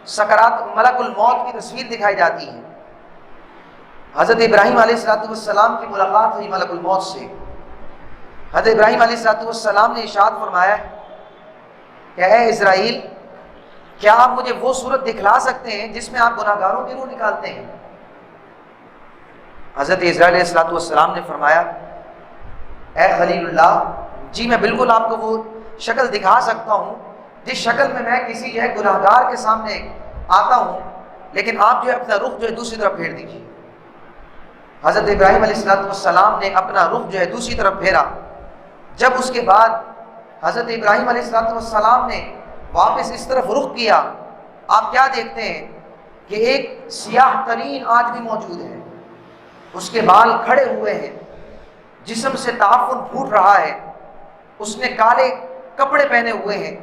سکرات ملک الموت کی تصویر دکھائی جاتی ہے۔ حضرت ابراہیم علیہ السلام کی ملاقات ہوئی ملک الموت سے۔ حضرت ابراہیم علیہ السلام نے ارشاد فرمایا کہ اے اسرائیل، کیا آپ مجھے وہ صورت دکھلا سکتے ہیں جس میں آپ گناہگاروں کی روح نکالتے ہیں؟ حضرت اسرائیل علیہ السلام نے فرمایا اے خلیل اللہ، جی میں بالکل آپ کو وہ شکل دکھا سکتا ہوں جس شکل میں میں کسی جو ہے گناہگار کے سامنے آتا ہوں، لیکن آپ جو ہے اپنا رخ جو ہے دوسری طرف پھیر دیجیے۔ حضرت ابراہیم علیہ السلام نے اپنا رخ جو ہے دوسری طرف پھیرا۔ جب اس کے بعد حضرت ابراہیم علیہ السلام نے واپس اس طرف رخ کیا، آپ کیا دیکھتے ہیں کہ ایک سیاہ ترین آدمی موجود ہے، اس کے بال کھڑے ہوئے ہیں، جسم سے تعفن پھوٹ رہا ہے، اس نے کالے کپڑے پہنے ہوئے ہیں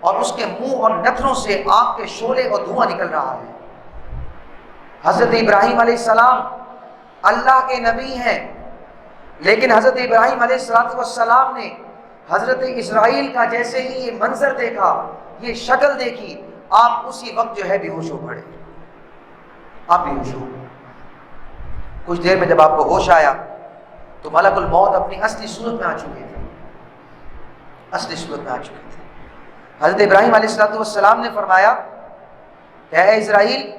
اور اس کے منہ اور نتنوں سے آگ کے شعلے اور دھواں نکل رہا ہے۔ حضرت ابراہیم علیہ السلام اللہ کے نبی ہیں، لیکن حضرت ابراہیم علیہ السلام نے حضرت اسرائیل کا جیسے ہی یہ منظر دیکھا، یہ شکل دیکھی، آپ اسی وقت جو ہے بے ہوش ہو پڑے، آپ بے ہوش ہو۔ کچھ دیر میں جب آپ کو ہوش آیا تو ملک الموت اپنی اصلی صورت میں آ چکے تھے، اصلی صورت میں آ چکے تھے۔ حضرت ابراہیم علیہ السلام نے فرمایا کہ اے اسرائیل،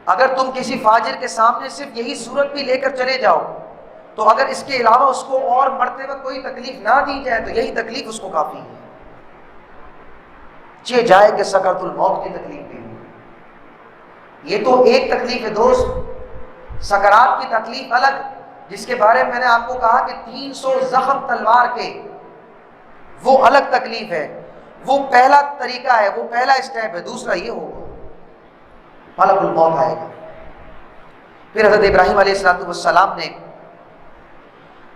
اگر تم کسی فاجر کے سامنے صرف یہی صورت بھی لے کر چلے جاؤ تو اگر اس کے علاوہ اس کو اور مرتے وقت کوئی تکلیف نہ دی جائے تو یہی تکلیف اس کو کافی ہے، چہ جائے کہ سکرۃ الموت کی تکلیف بھی ہو۔ یہ تو ایک تکلیف ہے دوست، سکرات کی تکلیف الگ، جس کے بارے میں میں نے آپ کو کہا کہ 300 زخم تلوار کے، وہ الگ تکلیف ہے، وہ پہلا طریقہ ہے، وہ پہلا اسٹیپ ہے۔ دوسرا یہ ہوگا ملک الموت آئے گا۔ پھر حضرت ابراہیم علیہ السلام نے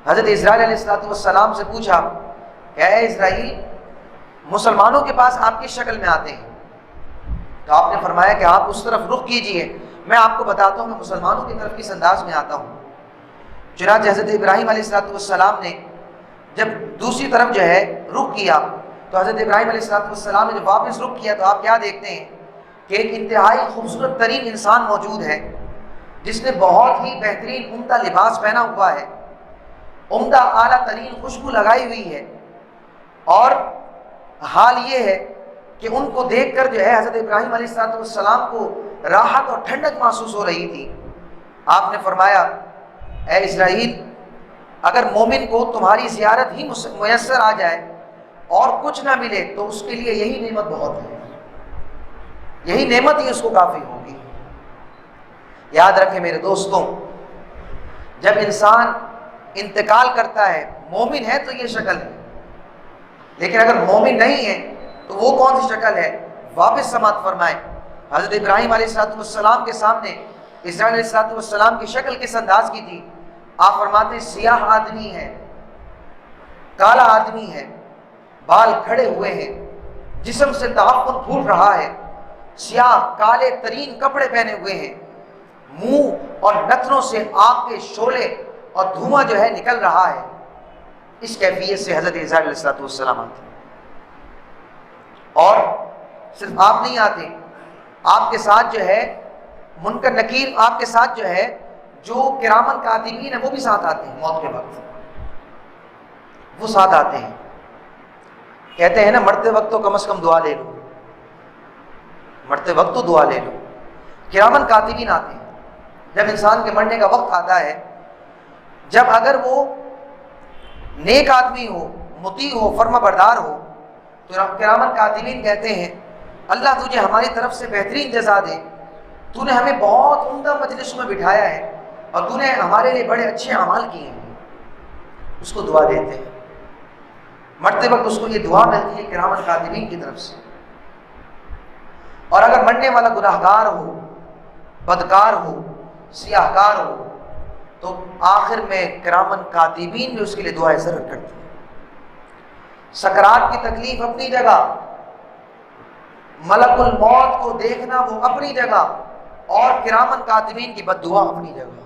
حضرت اسرائیل علیہ السلام سے پوچھا کہ اے اسرائیل، مسلمانوں کے پاس آپ کس شکل میں آتے ہیں؟ تو آپ نے فرمایا کہ آپ اس طرف رخ کیجئے، میں آپ کو بتاتا ہوں میں مسلمانوں کی طرف کس انداز میں آتا ہوں۔ چنانچہ حضرت ابراہیم علیہ السلام نے جب دوسری طرف جو ہے رخ کیا تو حضرت ابراہیم علیہ السلام نے جب واپس رخ کیا تو آپ کیا دیکھتے ہیں کہ ایک انتہائی خوبصورت ترین انسان موجود ہے، جس نے بہت ہی بہترین عمدہ لباس پہنا ہوا ہے، عمدہ اعلیٰ ترین خوشبو لگائی ہوئی ہے، اور حال یہ ہے کہ ان کو دیکھ کر جو ہے حضرت ابراہیم علیہ السلام کو راحت اور ٹھنڈک محسوس ہو رہی تھی۔ آپ نے فرمایا اے اسرائیل، اگر مومن کو تمہاری زیارت ہی میسر آ جائے اور کچھ نہ ملے تو اس کے لیے یہی نعمت بہت ہے، یہی نعمت ہی اس کو کافی ہوگی۔ یاد رکھیں میرے دوستوں، جب انسان انتقال کرتا ہے، مومن ہے تو یہ شکل ہے، لیکن اگر مومن نہیں ہے تو وہ کون سی شکل ہے؟ واپس سماعت فرمائیں۔ حضرت ابراہیم علیہ السلام کے سامنے اسرائیل علیہ السلام کی شکل کس انداز کی تھی؟ آپ فرماتے ہیں سیاہ آدمی ہے، کالا آدمی ہے، بال کھڑے ہوئے ہیں، جسم سے تعفن پھوٹ رہا ہے، سیاہ کالے ترین کپڑے پہنے ہوئے ہیں، منہ اور نتنوں سے آگ کے شعلے اور دھواں جو ہے نکل رہا ہے۔ اس کیفیت سے حضرت اسرائیل علیہ السلام آتے ہیں، اور صرف آپ نہیں آتے، آپ کے ساتھ جو ہے منکر نکیر، آپ کے ساتھ جو ہے جو کرامن کاتبین ہیں وہ بھی ساتھ آتے ہیں۔ موت کے وقت وہ ساتھ آتے ہیں، کہتے ہیں نا مرتے وقت تو کم از کم دعا لے لو، مرتے وقت تو دعا لے لو۔ کرامن کاتبین آتے ہیں جب انسان کے مرنے کا وقت آتا ہے، جب اگر وہ نیک آدمی ہو، مطیع ہو، فرما بردار ہو، تو کرامن کاتبین کہتے ہیں اللہ تجھے ہماری طرف سے بہترین جزا دے، تو نے ہمیں بہت عمدہ مجلس میں بٹھایا ہے اور تو نے ہمارے لیے بڑے اچھے اعمال کیے ہیں۔ اس کو دعا دیتے ہیں، مرتے وقت اس کو یہ دعا ملتی ہے کرامن کاتبین کی طرف سے۔ اور اگر مرنے والا گناہگار ہو، بدکار ہو، سیاہ کار ہو، تو آخر میں کرامن کاتبین بھی اس کے لیے دعائیں ضرور کرتے ہیں۔ سکرات کی تکلیف اپنی جگہ، ملک الموت کو دیکھنا وہ اپنی جگہ، اور کرامن کاتبین کی بد دعا اپنی جگہ۔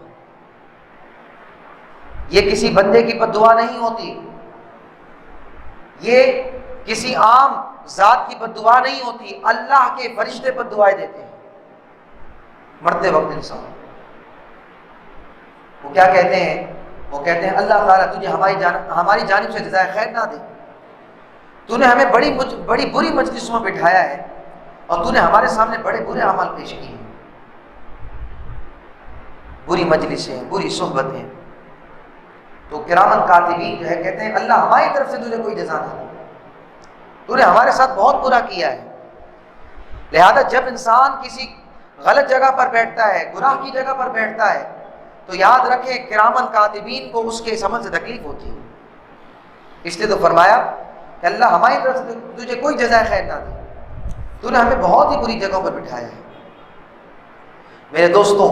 یہ کسی بندے کی بد دعا نہیں ہوتی، یہ کسی عام ذات کی بد دعا نہیں ہوتی، اللہ کے فرشتے بد دعائیں دیتے ہیں مرتے وقت انسان۔ وہ کیا کہتے ہیں؟ وہ کہتے ہیں اللہ تعالیٰ تجھے ہماری جانب سے جزائے خیر نہ دے، تو نے ہمیں بڑی بری مجلسوں میں بٹھایا ہے اور تو نے ہمارے سامنے بڑے برے اعمال پیش کیے ہیں، بری مجلسیں، بری صحبتیں۔ تو کرامن کاتبین جو ہے کہتے ہیں اللہ ہماری طرف سے تجھے کوئی جزا نہ دے، تو نے ہمارے ساتھ بہت برا کیا ہے۔ لہذا جب انسان کسی غلط جگہ پر بیٹھتا ہے، گناہ کی جگہ پر بیٹھتا ہے، تو یاد رکھیں کرامن کاتبین کو اس کے عمل سے تکلیف ہوتی ہے۔ اس لیے تو فرمایا کہ اللہ ہماری طرف سے تجھے کوئی جزائے خیر نہ دے، تو نے ہمیں بہت ہی بری جگہوں پر بٹھایا ہے۔ میرے دوستوں،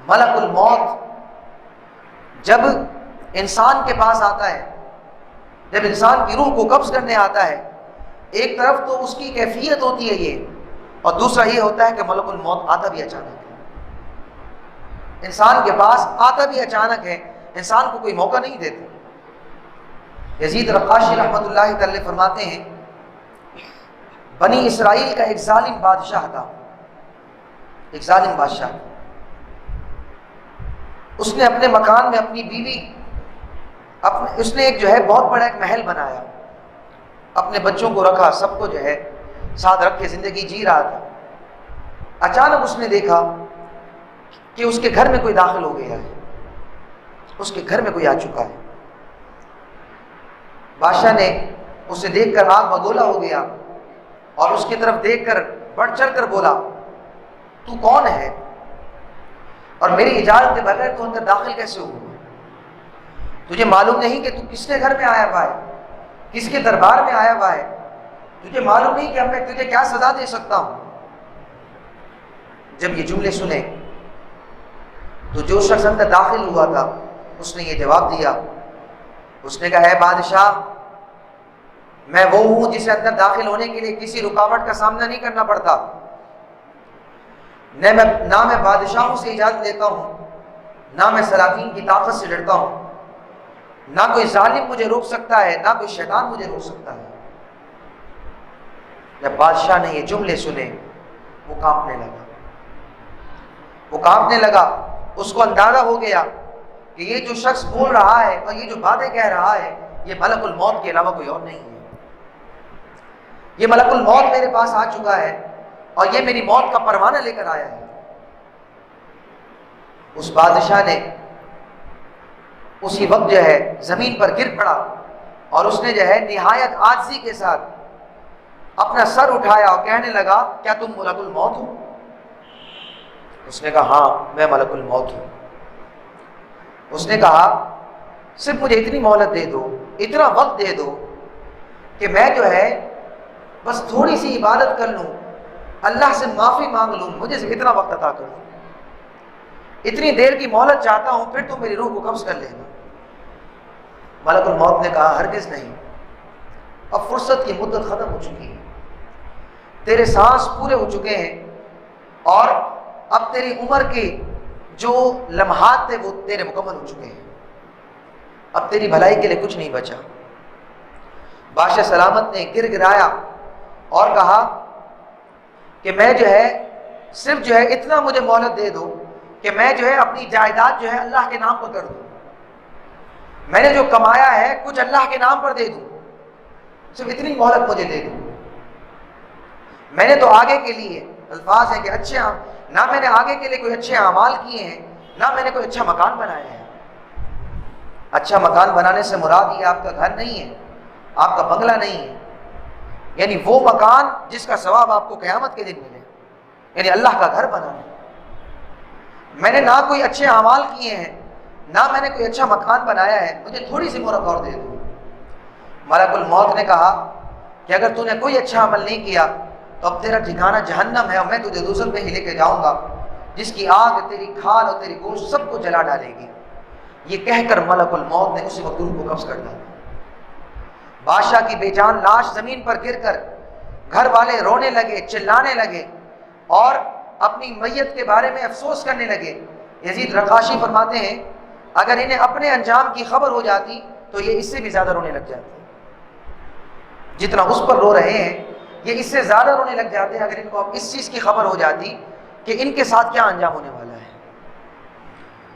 ملک الموت جب انسان کے پاس آتا ہے، جب انسان کی روح کو قبض کرنے آتا ہے، ایک طرف تو اس کی کیفیت ہوتی ہے یہ، اور دوسرا یہ ہوتا ہے کہ ملک الموت آتا بھی اچانک ہے، انسان کے پاس آتا بھی اچانک ہے، انسان کو کوئی موقع نہیں دیتا۔ یزید رقاشی رحمۃ اللہ تعالی فرماتے ہیں بنی اسرائیل کا ایک ظالم بادشاہ تھا، ایک ظالم بادشاہ، اس نے اپنے مکان میں اپنی بیوی اس نے ایک جو ہے بہت بڑا ایک محل بنایا، اپنے بچوں کو رکھا، سب کو جو ہے ساتھ رکھ کے زندگی جی رہا تھا۔ اچانک اس نے دیکھا کہ اس کے گھر میں کوئی داخل ہو گیا ہے، اس کے گھر میں کوئی آ چکا ہے۔ بادشاہ نے اسے دیکھ کر آگ بگولا ہو گیا اور اس کی طرف دیکھ کر بڑھ چڑھ کر بولا تو کون ہے اور میری اجازت کے بغیر تو اندر داخل کیسے ہوا؟ تجھے معلوم نہیں کہ تو کس کے گھر میں آیا ہوا ہے، کس کے دربار میں آیا ہوا ہے؟ تجھے معلوم نہیں کہ میں تجھے کیا سزا دے سکتا ہوں؟ جب یہ جملے سنے تو جو شخص اندر داخل ہوا تھا اس نے یہ جواب دیا، اس نے کہا اے بادشاہ، میں وہ ہوں جسے اندر داخل ہونے کے لیے کسی رکاوٹ کا سامنا نہیں کرنا پڑتا، نہ میں بادشاہوں سے اجازت لیتا ہوں، نہ میں سلاطین کی طاقت سے ڈرتا ہوں، نہ کوئی ظالم مجھے روک سکتا ہے، نہ کوئی شیطان مجھے روک سکتا ہے۔ جب بادشاہ نے یہ جملے سنے وہ کانپنے لگا، اس کو اندازہ ہو گیا کہ یہ جو شخص بول رہا ہے اور یہ جو باتیں کہہ رہا ہے یہ ملک الموت کے علاوہ کوئی اور نہیں ہے، یہ ملک الموت میرے پاس آ چکا ہے اور یہ میری موت کا پروانہ لے کر آیا ہے۔ اس بادشاہ نے اسی وقت جو ہے زمین پر گر پڑا اور اس نے جو ہے نہایت عاجزی کے ساتھ اپنا سر اٹھایا اور کہنے لگا کیا تم ملک الموت ہو؟ اس نے کہا ہاں میں ملک الموت ہوں۔ اس نے کہا صرف مجھے اتنی مہلت دے دو، اتنا وقت دے دو کہ میں جو ہے بس تھوڑی سی عبادت کر لوں، اللہ سے معافی مانگ لوں، مجھے صرف اتنا وقت عطا کر دو، اتنی دیر کی مہلت چاہتا ہوں، پھر تم میری روح کو قبض کر لینا۔ ملک الموت نے کہا ہرگز نہیں، اب فرصت کی مدت ختم ہو چکی ہے، تیرے سانس پورے ہو چکے ہیں اور اب تیری عمر کے جو لمحات تھے وہ تیرے مکمل ہو چکے ہیں، اب تیری بھلائی کے لیے کچھ نہیں بچا۔ بادشاہ سلامت نے گر گرایا اور کہا کہ میں جو ہے صرف جو ہے اتنا مجھے مہلت دے دو کہ میں جو ہے اپنی جائیداد جو ہے اللہ کے نام پر کر دوں، میں نے جو کمایا ہے کچھ اللہ کے نام پر دے دوں، صرف اتنی مہلت مجھے دے دوں۔ میں نے تو آگے کے لیے الفاظ ہیں کہ نہ میں نے آگے کے لیے کوئی اچھے اعمال کیے ہیں، نہ میں نے کوئی اچھا مکان بنایا ہے۔ اچھا مکان بنانے سے مراد یہ آپ کا گھر نہیں ہے، آپ کا بنگلہ نہیں ہے، یعنی وہ مکان جس کا ثواب آپ کو قیامت کے دن ملے، یعنی اللہ کا گھر بنانا۔ میں نے نہ کوئی اچھے اعمال کیے ہیں، نہ میں نے کوئی اچھا مکان بنایا ہے، مجھے تھوڑی سی مہلت اور دے دو۔ ملک الموت نے کہا کہ اگر تو نے کوئی اچھا عمل نہیں کیا تو اب تیرا ٹھکانہ جہنم ہے اور میں تجھے دوزخ میں ہی لے کے جاؤں گا، جس کی آگ تیری کھال اور تیری گوشت سب کو جلا ڈالے گی۔ یہ کہہ کر ملک الموت نے اسی وقت روح کو قبض کر ڈالا۔ بادشاہ کی بے جان لاش زمین پر گر کر گھر والے رونے لگے، چلانے لگے اور اپنی میت کے بارے میں افسوس کرنے لگے۔ یزید رقاشی فرماتے ہیں اگر انہیں اپنے انجام کی خبر ہو جاتی تو یہ اس سے بھی زیادہ رونے لگ جاتے. جتنا اس پر رو رہے ہیں یہ اس سے زیادہ رونے لگ جاتے ہیں اگر ان کو اس چیز کی خبر ہو جاتی کہ ان کے ساتھ کیا انجام ہونے والا ہے.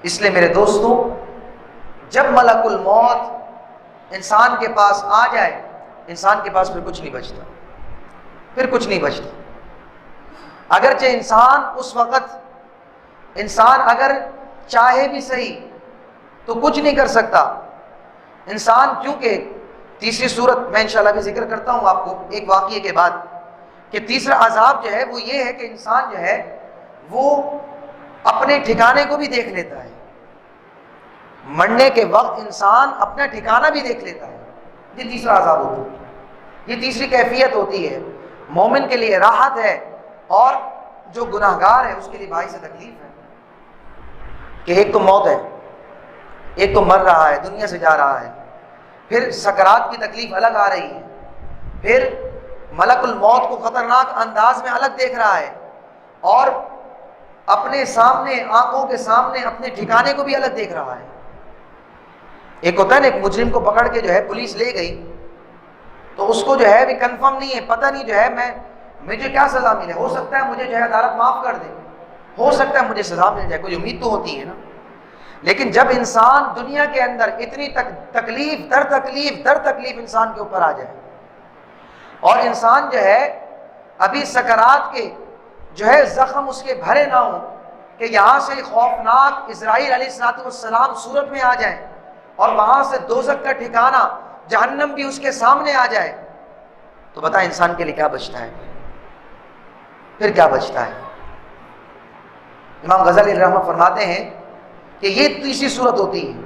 اس لیے میرے دوستوں، جب ملک الموت انسان کے پاس آ جائے، انسان کے پاس پھر کچھ نہیں بچتا، پھر کچھ نہیں بچتا. اگرچہ انسان اس وقت، انسان اگر چاہے بھی صحیح تو کچھ نہیں کر سکتا. انسان کیونکہ تیسری صورت میں انشاءاللہ بھی ذکر کرتا ہوں آپ کو ایک واقعے کے بعد، کہ تیسرا عذاب جو ہے وہ یہ ہے کہ انسان جو ہے وہ اپنے ٹھکانے کو بھی دیکھ لیتا ہے. مرنے کے وقت انسان اپنا ٹھکانہ بھی دیکھ لیتا ہے. یہ تیسرا عذاب ہوتا ہے، یہ تیسری کیفیت ہوتی ہے. مومن کے لیے راحت ہے اور جو گناہگار ہے اس کے لیے بھائی سے تکلیف ہے کہ ایک تو موت ہے، ایک تو مر رہا ہے، دنیا سے جا رہا ہے، پھر سکرات کی تکلیف الگ آ رہی ہے، پھر ملک الموت کو خطرناک انداز میں الگ دیکھ رہا ہے، اور اپنے سامنے، آنکھوں کے سامنے اپنے ٹھکانے کو بھی الگ دیکھ رہا ہے. ایک ہوتا ہے نا، ایک مجرم کو پکڑ کے جو ہے پولیس لے گئی تو اس کو جو ہے ابھی کنفرم نہیں ہے، پتہ نہیں جو ہے مجھے کیا سزا ملے. ہو سکتا ہے مجھے جو ہے عدالت معاف کر دے، ہو سکتا ہے مجھے سزا مل جائے، کوئی امید تو ہوتی ہے نا. لیکن جب انسان دنیا کے اندر اتنی تکلیف در تکلیف انسان کے اوپر آ جائے اور انسان جو ہے ابھی سکرات کے جو ہے زخم اس کے بھرے نہ ہوں کہ یہاں سے خوفناک اسرائیل علیہ السلام صورت میں آ جائیں اور وہاں سے دوزخ کا ٹھکانہ جہنم بھی اس کے سامنے آ جائے، تو بتا انسان کے لیے کیا بچتا ہے؟ پھر کیا بچتا ہے؟ امام غزالی رحمہ فرماتے ہیں کہ یہ تیسری صورت ہوتی ہے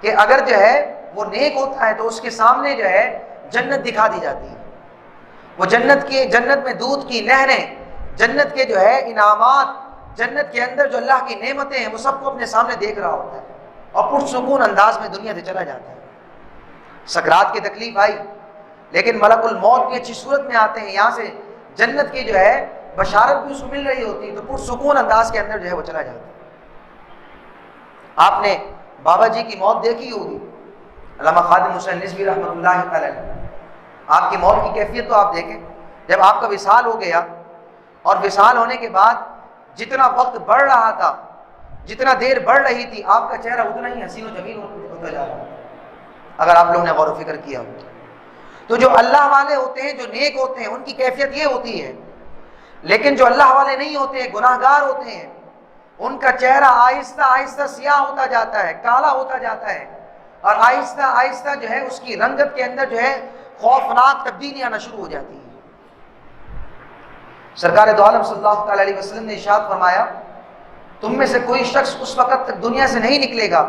کہ اگر جو ہے وہ نیک ہوتا ہے تو اس کے سامنے جو ہے جنت دکھا دی جاتی ہے. وہ جنت میں دودھ کی نہریں، جنت کے جو ہے انعامات، جنت کے اندر جو اللہ کی نعمتیں ہیں وہ سب کو اپنے سامنے دیکھ رہا ہوتا ہے اور پرسکون انداز میں دنیا سے چلا جاتا ہے. سکرات کی تکلیف آئی لیکن ملک الموت بھی اچھی صورت میں آتے ہیں، یہاں سے جنت کی جو ہے بشارت بھی اس کو مل رہی ہوتی ہے تو پرسکون انداز کے اندر جو ہے وہ چلا جاتا ہے. آپ نے بابا جی کی موت دیکھی ہوگی، علامہ خادم حسین نسوی رحمۃ اللہ تعالی علیہ. آپ کی موت کی کیفیت تو آپ دیکھیں، جب آپ کا وصال ہو گیا اور وصال ہونے کے بعد جتنا وقت بڑھ رہا تھا، جتنا دیر بڑھ رہی تھی، آپ کا چہرہ اتنا ہی حسین و جمیل ہوتا جا رہا. اگر آپ لوگوں نے غور و فکر کیا ہو تو جو اللہ والے ہوتے ہیں، جو نیک ہوتے ہیں، ان کی کیفیت یہ ہوتی ہے. لیکن جو اللہ والے نہیں ہوتے ہیں، گناہگار ہوتے ہیں، ان کا چہرہ آہستہ آہستہ سیاہ ہوتا جاتا ہے، کالا ہوتا جاتا ہے، اور آہستہ آہستہ جو ہے اس کی رنگت کے اندر جو ہے خوفناک تبدیلیاں آنا شروع ہو جاتی ہیں. سرکار دو عالم صلی اللہ تعالی علیہ وسلم نے ارشاد فرمایا، تم میں سے کوئی شخص اس وقت تک دنیا سے نہیں نکلے گا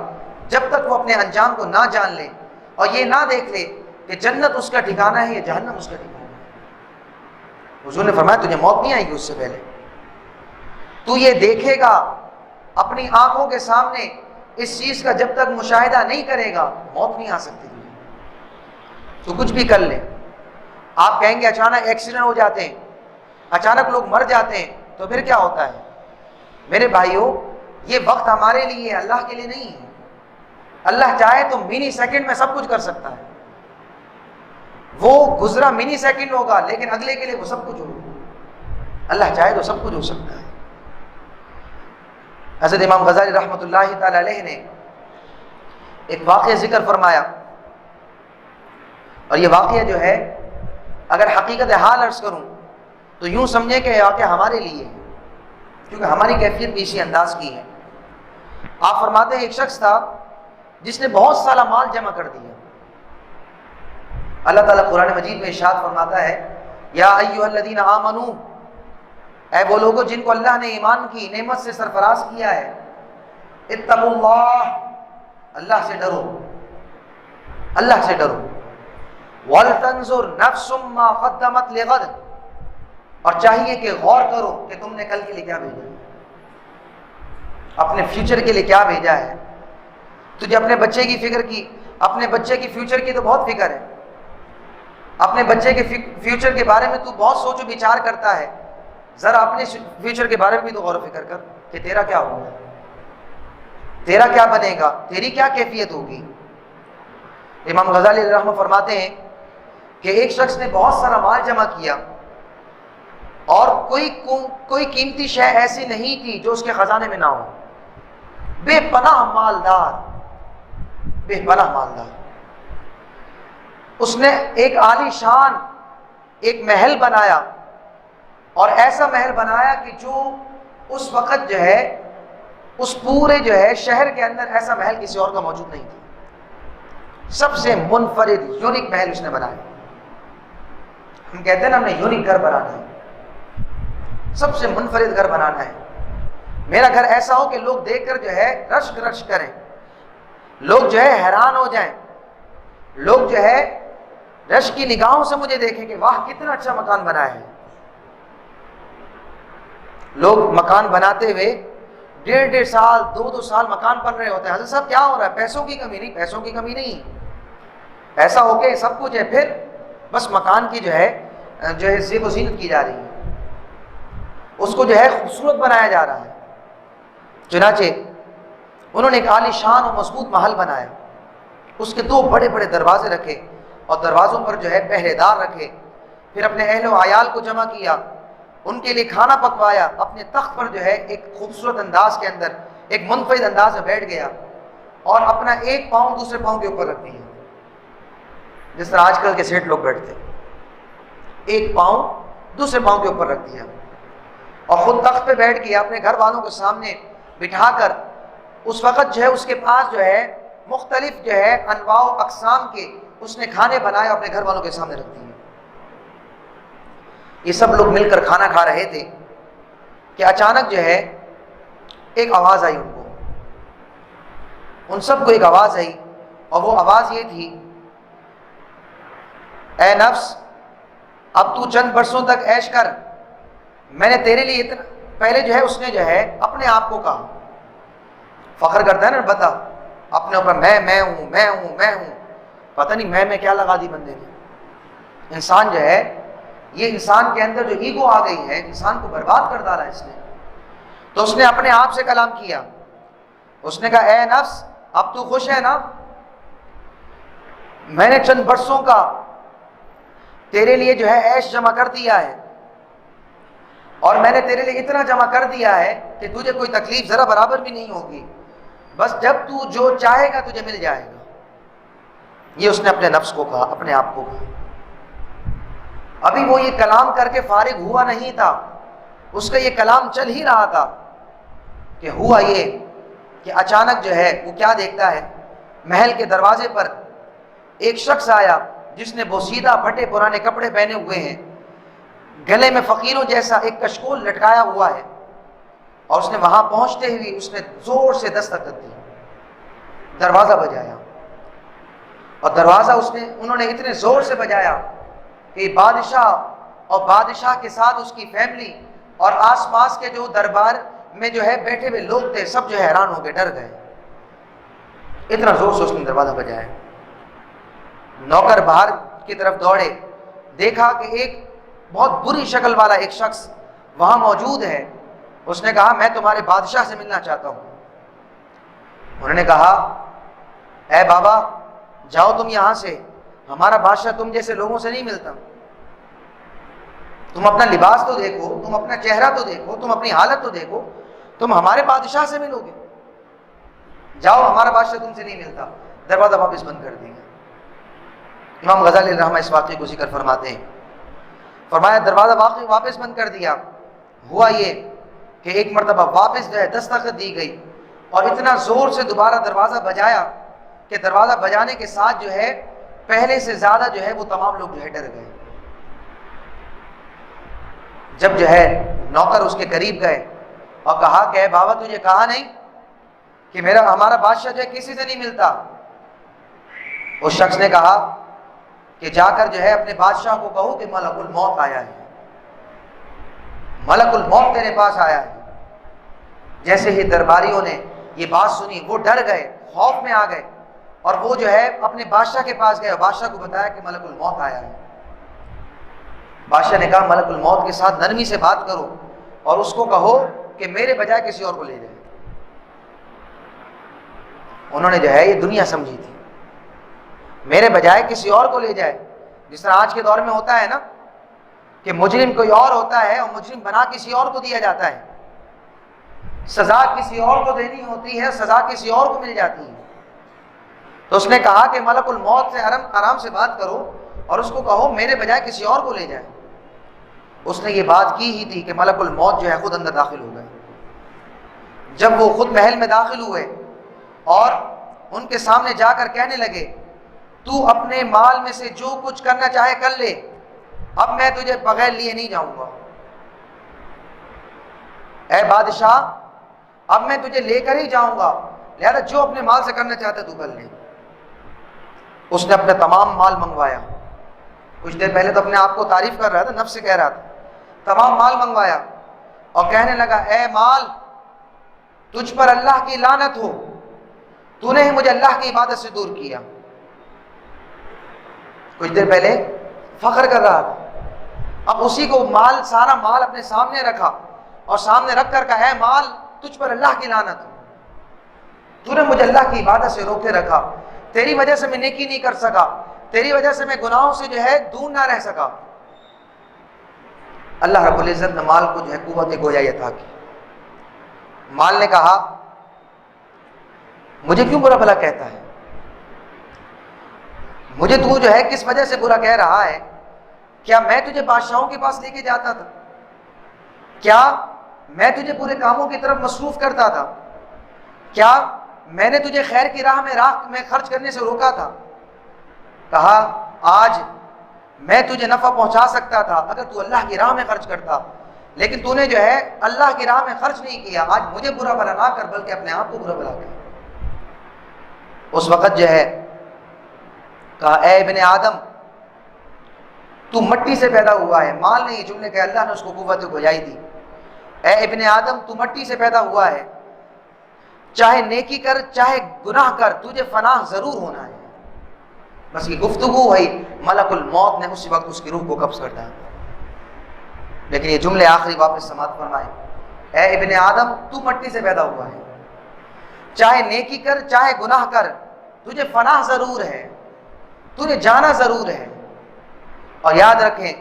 جب تک وہ اپنے انجام کو نہ جان لے اور یہ نہ دیکھ لے کہ جنت اس کا ٹھکانہ ہے یا جہنم اس کا ٹھکانہ ہے. حضور نے فرمایا تجھے موت نہیں آئے گی اس سے پہلے، تو یہ دیکھے گا اپنی آنکھوں کے سامنے، اس چیز کا جب تک مشاہدہ نہیں کرے گا موت نہیں آ سکتی. تو کچھ بھی کر لے، آپ کہیں گے اچانک ایکسیڈنٹ ہو جاتے ہیں، اچانک لوگ مر جاتے ہیں، تو پھر کیا ہوتا ہے؟ میرے بھائیوں، یہ وقت ہمارے لیے ہے، اللہ کے لیے نہیں ہے. اللہ چاہے تو منی سیکنڈ میں سب کچھ کر سکتا ہے. وہ گزرا منی سیکنڈ ہوگا لیکن اگلے کے لیے وہ سب کچھ ہوگا. اللہ چاہے تو سب کچھ ہو سکتا ہے. حضرت امام غزالی رحمۃ اللہ تعالی علیہ نے ایک واقعہ ذکر فرمایا، اور یہ واقعہ جو ہے اگر حقیقت حال عرض کروں تو یوں سمجھیں کہ یہ واقعہ ہمارے لیے ہے، کیونکہ ہماری کیفیت بھی اسی انداز کی ہے. آپ فرماتے ہیں ایک شخص تھا جس نے بہت سارا مال جمع کر دیا. اللہ تعالیٰ قرآن مجید میں ارشاد فرماتا ہے، یا ایھا الذین آمنوا، اے وہ لوگوں جن کو اللہ نے ایمان کی نعمت سے سرفراز کیا ہے، اتقوا اللہ، اللہ سے ڈرو، اللہ سے ڈرو، وَلْتَنْظُرْ نَفْسٌ مَّا قَدَّمَتْ لِغَدٍ، اور چاہیے کہ غور کرو کہ تم نے کل کے لیے کیا بھیجا ہے، اپنے فیوچر کے لیے کیا بھیجا ہے. تجھے اپنے بچے کی فکر کی، اپنے بچے کی فیوچر کی تو بہت فکر ہے، اپنے بچے کے فیوچر کے بارے میں تو بہت سوچ و بچار کرتا ہے. ذرا اپنے فیوچر کے بارے میں بھی تو غور و فکر کر کہ تیرا کیا ہوگا. تیرا کیا بنے گا، تیری کیا کیفیت ہوگی؟ امام غزالی علیہ الرحمہ فرماتے ہیں کہ ایک شخص نے بہت سارا مال جمع کیا اور کوئی قیمتی شے ایسی نہیں تھی جو اس کے خزانے میں نہ ہو، بے پناہ مالدار، بے پناہ مالدار. اس نے ایک عالی شان ایک محل بنایا، اور ایسا محل بنایا کہ جو اس وقت جو ہے اس پورے جو ہے شہر کے اندر ایسا محل کسی اور کا موجود نہیں تھا. سب سے منفرد یونیک محل اس نے بنایا. ہم کہتے ہیں نا ہم نے یونیک گھر بنانا ہے، سب سے منفرد گھر بنانا ہے. میرا گھر ایسا ہو کہ لوگ دیکھ کر جو ہے رشک رشک کریں، لوگ جو ہے حیران ہو جائیں، لوگ جو ہے رشک کی نگاہوں سے مجھے دیکھیں کہ واہ کتنا اچھا مکان بنایا ہے. لوگ مکان بناتے ہوئے 1.5 سال 2 سال مکان بن رہے ہوتے ہیں. حضرت صاحب کیا ہو رہا ہے؟ پیسوں کی کمی نہیں، پیسوں کی کمی نہیں، پیسہ ہو کے سب کچھ ہے، پھر بس مکان کی جو ہے زیب و زینت کی جا رہی ہے، اس کو جو ہے خوبصورت بنایا جا رہا ہے. چنانچہ انہوں نے ایک عالی شان و مضبوط محل بنایا، اس کے 2 بڑے بڑے دروازے رکھے اور دروازوں پر جو ہے پہرے دار رکھے. پھر اپنے اہل و عیال کو جمع کیا، ان کے لیے کھانا پکوایا، اپنے تخت پر جو ہے ایک خوبصورت انداز کے اندر ایک منفرد انداز میں بیٹھ گیا اور اپنا ایک پاؤں دوسرے پاؤں کے اوپر رکھ دیا، جس طرح آج کل کے سیٹ لوگ بیٹھتے ہیں. ایک پاؤں دوسرے پاؤں کے اوپر رکھ دیا اور خود تخت پہ بیٹھ گیا، اپنے گھر والوں کے سامنے بٹھا کر. اس وقت جو ہے اس کے پاس جو ہے مختلف جو ہے انواع و اقسام کے اس نے کھانے بنائے، اپنے گھر والوں کے سامنے رکھ دیے. یہ سب لوگ مل کر کھانا کھا رہے تھے کہ اچانک جو ہے ایک آواز آئی ان سب کو ایک آواز آئی، اور وہ آواز یہ تھی، اے نفس اب تو چند برسوں تک عیش کر، میں نے تیرے لیے اتنا. پہلے جو ہے اس نے جو ہے اپنے آپ کو کہا، فخر کرتا ہے نا بتا اپنے اوپر، میں ہوں میں ہوں میں ہوں. پتہ نہیں میں کیا لگا دی بندے نے. انسان جو ہے یہ انسان کے اندر جو ایگو آ گئی ہے، انسان کو برباد کر ڈالا اس نے. تو اس نے اپنے آپ سے کلام کیا، اس نے کہا اے نفس اب تو خوش ہے نا، میں نے چند برسوں کا تیرے لیے جو ہے عیش جمع کر دیا ہے، اور میں نے تیرے لیے اتنا جمع کر دیا ہے کہ تجھے کوئی تکلیف ذرا برابر بھی نہیں ہوگی، بس جب تو جو چاہے گا تجھے مل جائے گا. یہ اس نے اپنے نفس کو کہا، اپنے آپ کو کہا. ابھی وہ یہ کلام کر کے فارغ ہوا نہیں تھا، اس کا یہ کلام چل ہی رہا تھا کہ ہوا یہ کہ اچانک جو ہے وہ کیا دیکھتا ہے، محل کے دروازے پر ایک شخص آیا جس نے بوسیدہ پھٹے پرانے کپڑے پہنے ہوئے ہیں، گلے میں فقیروں جیسا ایک کشکول لٹکایا ہوا ہے، اور اس نے وہاں پہنچتے ہوئے اس نے زور سے دستک دی، دروازہ بجایا، اور دروازہ انہوں نے اتنے زور سے بجایا کہ بادشاہ اور بادشاہ کے ساتھ اس کی فیملی اور آس پاس کے جو دربار میں جو ہے بیٹھے ہوئے لوگ تھے سب جو ہے حیران ہو گئے، ڈر گئے، اتنا زور سے اس نے دروازہ بجایا. نوکر باہر کی طرف دوڑے، دیکھا کہ ایک بہت بری شکل والا ایک شخص وہاں موجود ہے. اس نے کہا میں تمہارے بادشاہ سے ملنا چاہتا ہوں. انہوں نے کہا اے بابا جاؤ تم یہاں سے، ہمارا بادشاہ تم جیسے لوگوں سے نہیں ملتا. تم اپنا لباس تو دیکھو، تم اپنا چہرہ تو دیکھو، تم اپنی حالت تو دیکھو، تم ہمارے بادشاہ سے ملو گے؟ جاؤ ہمارا بادشاہ تم سے نہیں ملتا. دروازہ واپس بند کر دیا. امام غزالی علیہ الرحمہ اس واقعے کو ذکر فرماتے ہیں، فرمایا دروازہ واپس بند کر دیا. ہوا یہ کہ ایک مرتبہ واپس جو ہے دستخط دی گئی، اور اتنا زور سے دوبارہ دروازہ بجایا کہ دروازہ بجانے کے ساتھ جو ہے پہلے سے زیادہ جو ہے وہ تمام لوگ جو ہے ڈر گئے. جب جو ہے نوکر اس کے قریب گئے اور کہا کہ اے بابا تجھے کہا نہیں کہ ہمارا بادشاہ جو ہے کسی سے نہیں ملتا؟ اس شخص نے کہا کہ جا کر جو ہے اپنے بادشاہ کو کہو کہ ملک الموت آیا ہے، ملک الموت تیرے پاس آیا ہے. جیسے ہی درباریوں نے یہ بات سنی وہ ڈر گئے، خوف میں آ گئے، اور وہ جو ہے اپنے بادشاہ کے پاس گئے اور بادشاہ کو بتایا کہ ملک الموت آیا ہے. بادشاہ نے کہا ملک الموت کے ساتھ نرمی سے بات کرو اور اس کو کہو کہ میرے بجائے کسی اور کو لے جائے. انہوں نے جو ہے یہ دنیا سمجھی تھی، میرے بجائے کسی اور کو لے جائے، جس طرح آج کے دور میں ہوتا ہے نا کہ مجرم کوئی اور ہوتا ہے اور مجرم بنا کسی اور کو دیا جاتا ہے، سزا کسی اور کو دینی ہوتی ہے، سزا کسی اور کو مل جاتی ہے۔ تو اس نے کہا کہ ملک الموت سے آرام سے بات کرو اور اس کو کہو میرے بجائے کسی اور کو لے جائے۔ اس نے یہ بات کی ہی تھی کہ ملک الموت جو ہے خود اندر داخل ہو گئے۔ جب وہ خود محل میں داخل ہوئے اور ان کے سامنے جا کر کہنے لگے تو اپنے مال میں سے جو کچھ کرنا چاہے کر لے، اب میں تجھے بغیر لیے نہیں جاؤں گا، اے بادشاہ اب میں تجھے لے کر ہی جاؤں گا، لہذا جو اپنے مال سے کرنا چاہتا تو کر لے۔ اس نے اپنا تمام مال منگوایا، کچھ دیر پہلے تو اپنے آپ کو تعریف کر رہا تھا، نفس سے کہہ رہا تھا، تمام مال منگوایا اور کہنے لگا اے مال تجھ پر اللہ کی لعنت ہو، تو نے ہی مجھے اللہ کی عبادت سے دور کیا۔ کچھ دیر پہلے فخر کر رہا تھا، اب اسی کو مال، سارا مال اپنے سامنے رکھا اور سامنے رکھ کر کہا اے مال تجھ پر اللہ کی لعنت ہو، تو نے مجھے اللہ کی عبادت سے روکے رکھا، تیری وجہ سے میں نیکی نہیں کر سکا، تیری وجہ سے میں گناہوں سے جو ہے دور نہ رہ سکا۔ اللہ رب العزت نے مال کو جو ہے قوت گویائی عطا کی۔ مال نے کہا مجھے کیوں برا بھلا کہتا ہے، مجھے تو جو ہے کس وجہ سے برا کہہ رہا ہے؟ کیا میں تجھے بادشاہوں کے پاس لے کے جاتا تھا؟ کیا میں تجھے پورے کاموں کی طرف مصروف کرتا تھا؟ کیا میں نے تجھے خیر کی راہ میں خرچ کرنے سے روکا تھا؟ کہا آج میں تجھے نفع پہنچا سکتا تھا اگر تو اللہ کی راہ میں خرچ کرتا، لیکن تو نے جو ہے اللہ کی راہ میں خرچ نہیں کیا، آج مجھے برا بھلا نہ کر بلکہ اپنے آپ کو برا بھلا کر۔ اس وقت جو ہے کہا اے ابن آدم تو مٹی سے پیدا ہوا ہے، مال نے یہ جملے کہ اللہ نے اس کو قوت گویائی دی، اے ابن آدم تو مٹی سے پیدا ہوا ہے، چاہے نیکی کر چاہے گناہ کر تجھے فنا ضرور ہونا ہے۔ بس یہ گفتگو ہوئی، ملک الموت نے اسی وقت اس کی روح کو قبض کر دیا، لیکن یہ جملے آخری واپس سماعت فرمائے اے ابن آدم تو مٹی سے پیدا ہوا ہے، چاہے نیکی کر چاہے گناہ کر تجھے فنا ضرور ہے، تجھے جانا ضرور ہے۔ اور یاد رکھیں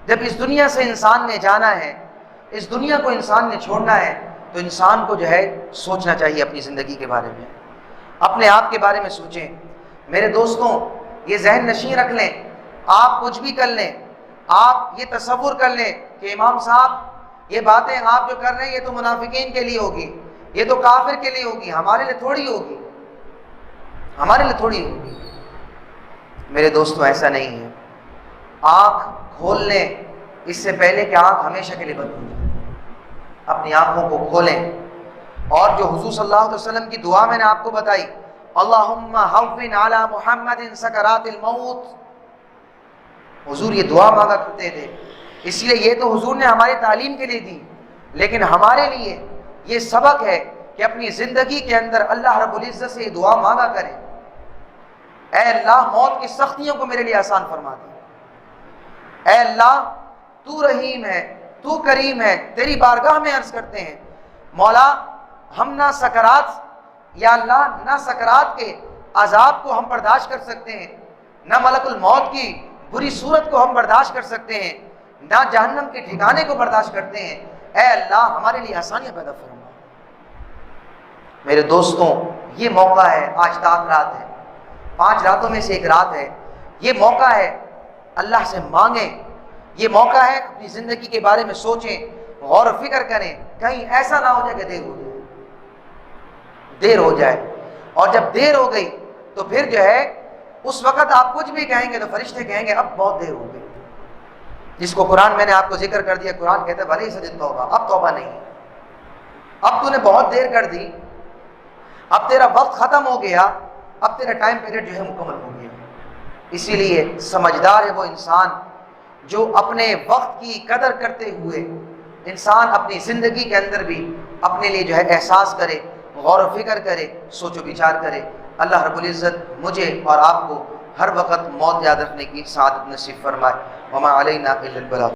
جب اس دنیا سے انسان نے جانا ہے، اس دنیا کو انسان نے چھوڑنا ہے، تو انسان کو جو ہے سوچنا چاہیے اپنی زندگی کے بارے میں، اپنے آپ کے بارے میں سوچیں۔ میرے دوستوں یہ ذہن نشین رکھ لیں، آپ کچھ بھی کر لیں، آپ یہ تصور کر لیں کہ امام صاحب یہ باتیں آپ جو کر رہے ہیں یہ تو منافقین کے لیے ہوگی، یہ تو کافر کے لیے ہوگی، ہمارے لیے تھوڑی ہوگی، ہمارے لیے تھوڑی ہوگی۔ میرے دوستوں ایسا نہیں ہے، آنکھ کھول لیں اس سے پہلے کہ آنکھ ہمیشہ کے لیے بند ہو جائے، اپنی آنکھوں کو کھولیں۔ اور جو حضور صلی اللہ علیہ وسلم کی دعا میں نے آپ کو بتائی، اللہم ہون علی محمد سکرات الموت، حضور یہ دعا مانگا کرتے تھے، اس لیے یہ تو حضور نے ہماری تعلیم کے لیے دی، لیکن ہمارے لیے یہ سبق ہے کہ اپنی زندگی کے اندر اللہ رب العزت سے یہ دعا مانگا کریں، اے اللہ موت کی سختیوں کو میرے لیے آسان فرما دے، اے اللہ تو رحیم ہے، تو کریم ہے، تیری بارگاہ میں عرض کرتے ہیں مولا ہم نہ سکرات، یا اللہ نہ سکرات کے عذاب کو ہم برداشت کر سکتے ہیں، نہ ملک الموت کی بری صورت کو ہم برداشت کر سکتے ہیں، نہ جہنم کے ٹھکانے کو برداشت کرتے ہیں، اے اللہ ہمارے لیے آسانیاں پیدا فرما۔ میرے دوستوں یہ موقع ہے، آج رات ہے، 5 راتوں میں سے ایک رات ہے، یہ موقع ہے اللہ سے مانگیں، یہ موقع ہے اپنی زندگی کے بارے میں سوچیں، غور و فکر کریں، کہیں ایسا نہ ہو جائے کہ دیر ہو جائے، اور جب دیر ہو گئی تو پھر جو ہے اس وقت آپ کچھ بھی کہیں گے تو فرشتے کہیں گے اب بہت دیر ہو گئی، جس کو قرآن میں نے آپ کو ذکر کر دیا، قرآن کہتا ہے بھلے سے توبہ، اب توبہ نہیں، اب تو نے بہت دیر کر دی، اب تیرا وقت ختم ہو گیا، اب تیرا ٹائم پیریڈ جو ہے مکمل ہو گیا۔ اسی لیے سمجھدار ہے وہ انسان جو اپنے وقت کی قدر کرتے ہوئے انسان اپنی زندگی کے اندر بھی اپنے لیے جو ہے احساس کرے، غور و فکر کرے، سوچ و بچار کرے۔ اللہ رب العزت مجھے اور آپ کو ہر وقت موت یاد رکھنے کی سعادت نصیب فرمائے۔ وما علینا الا البلاغ۔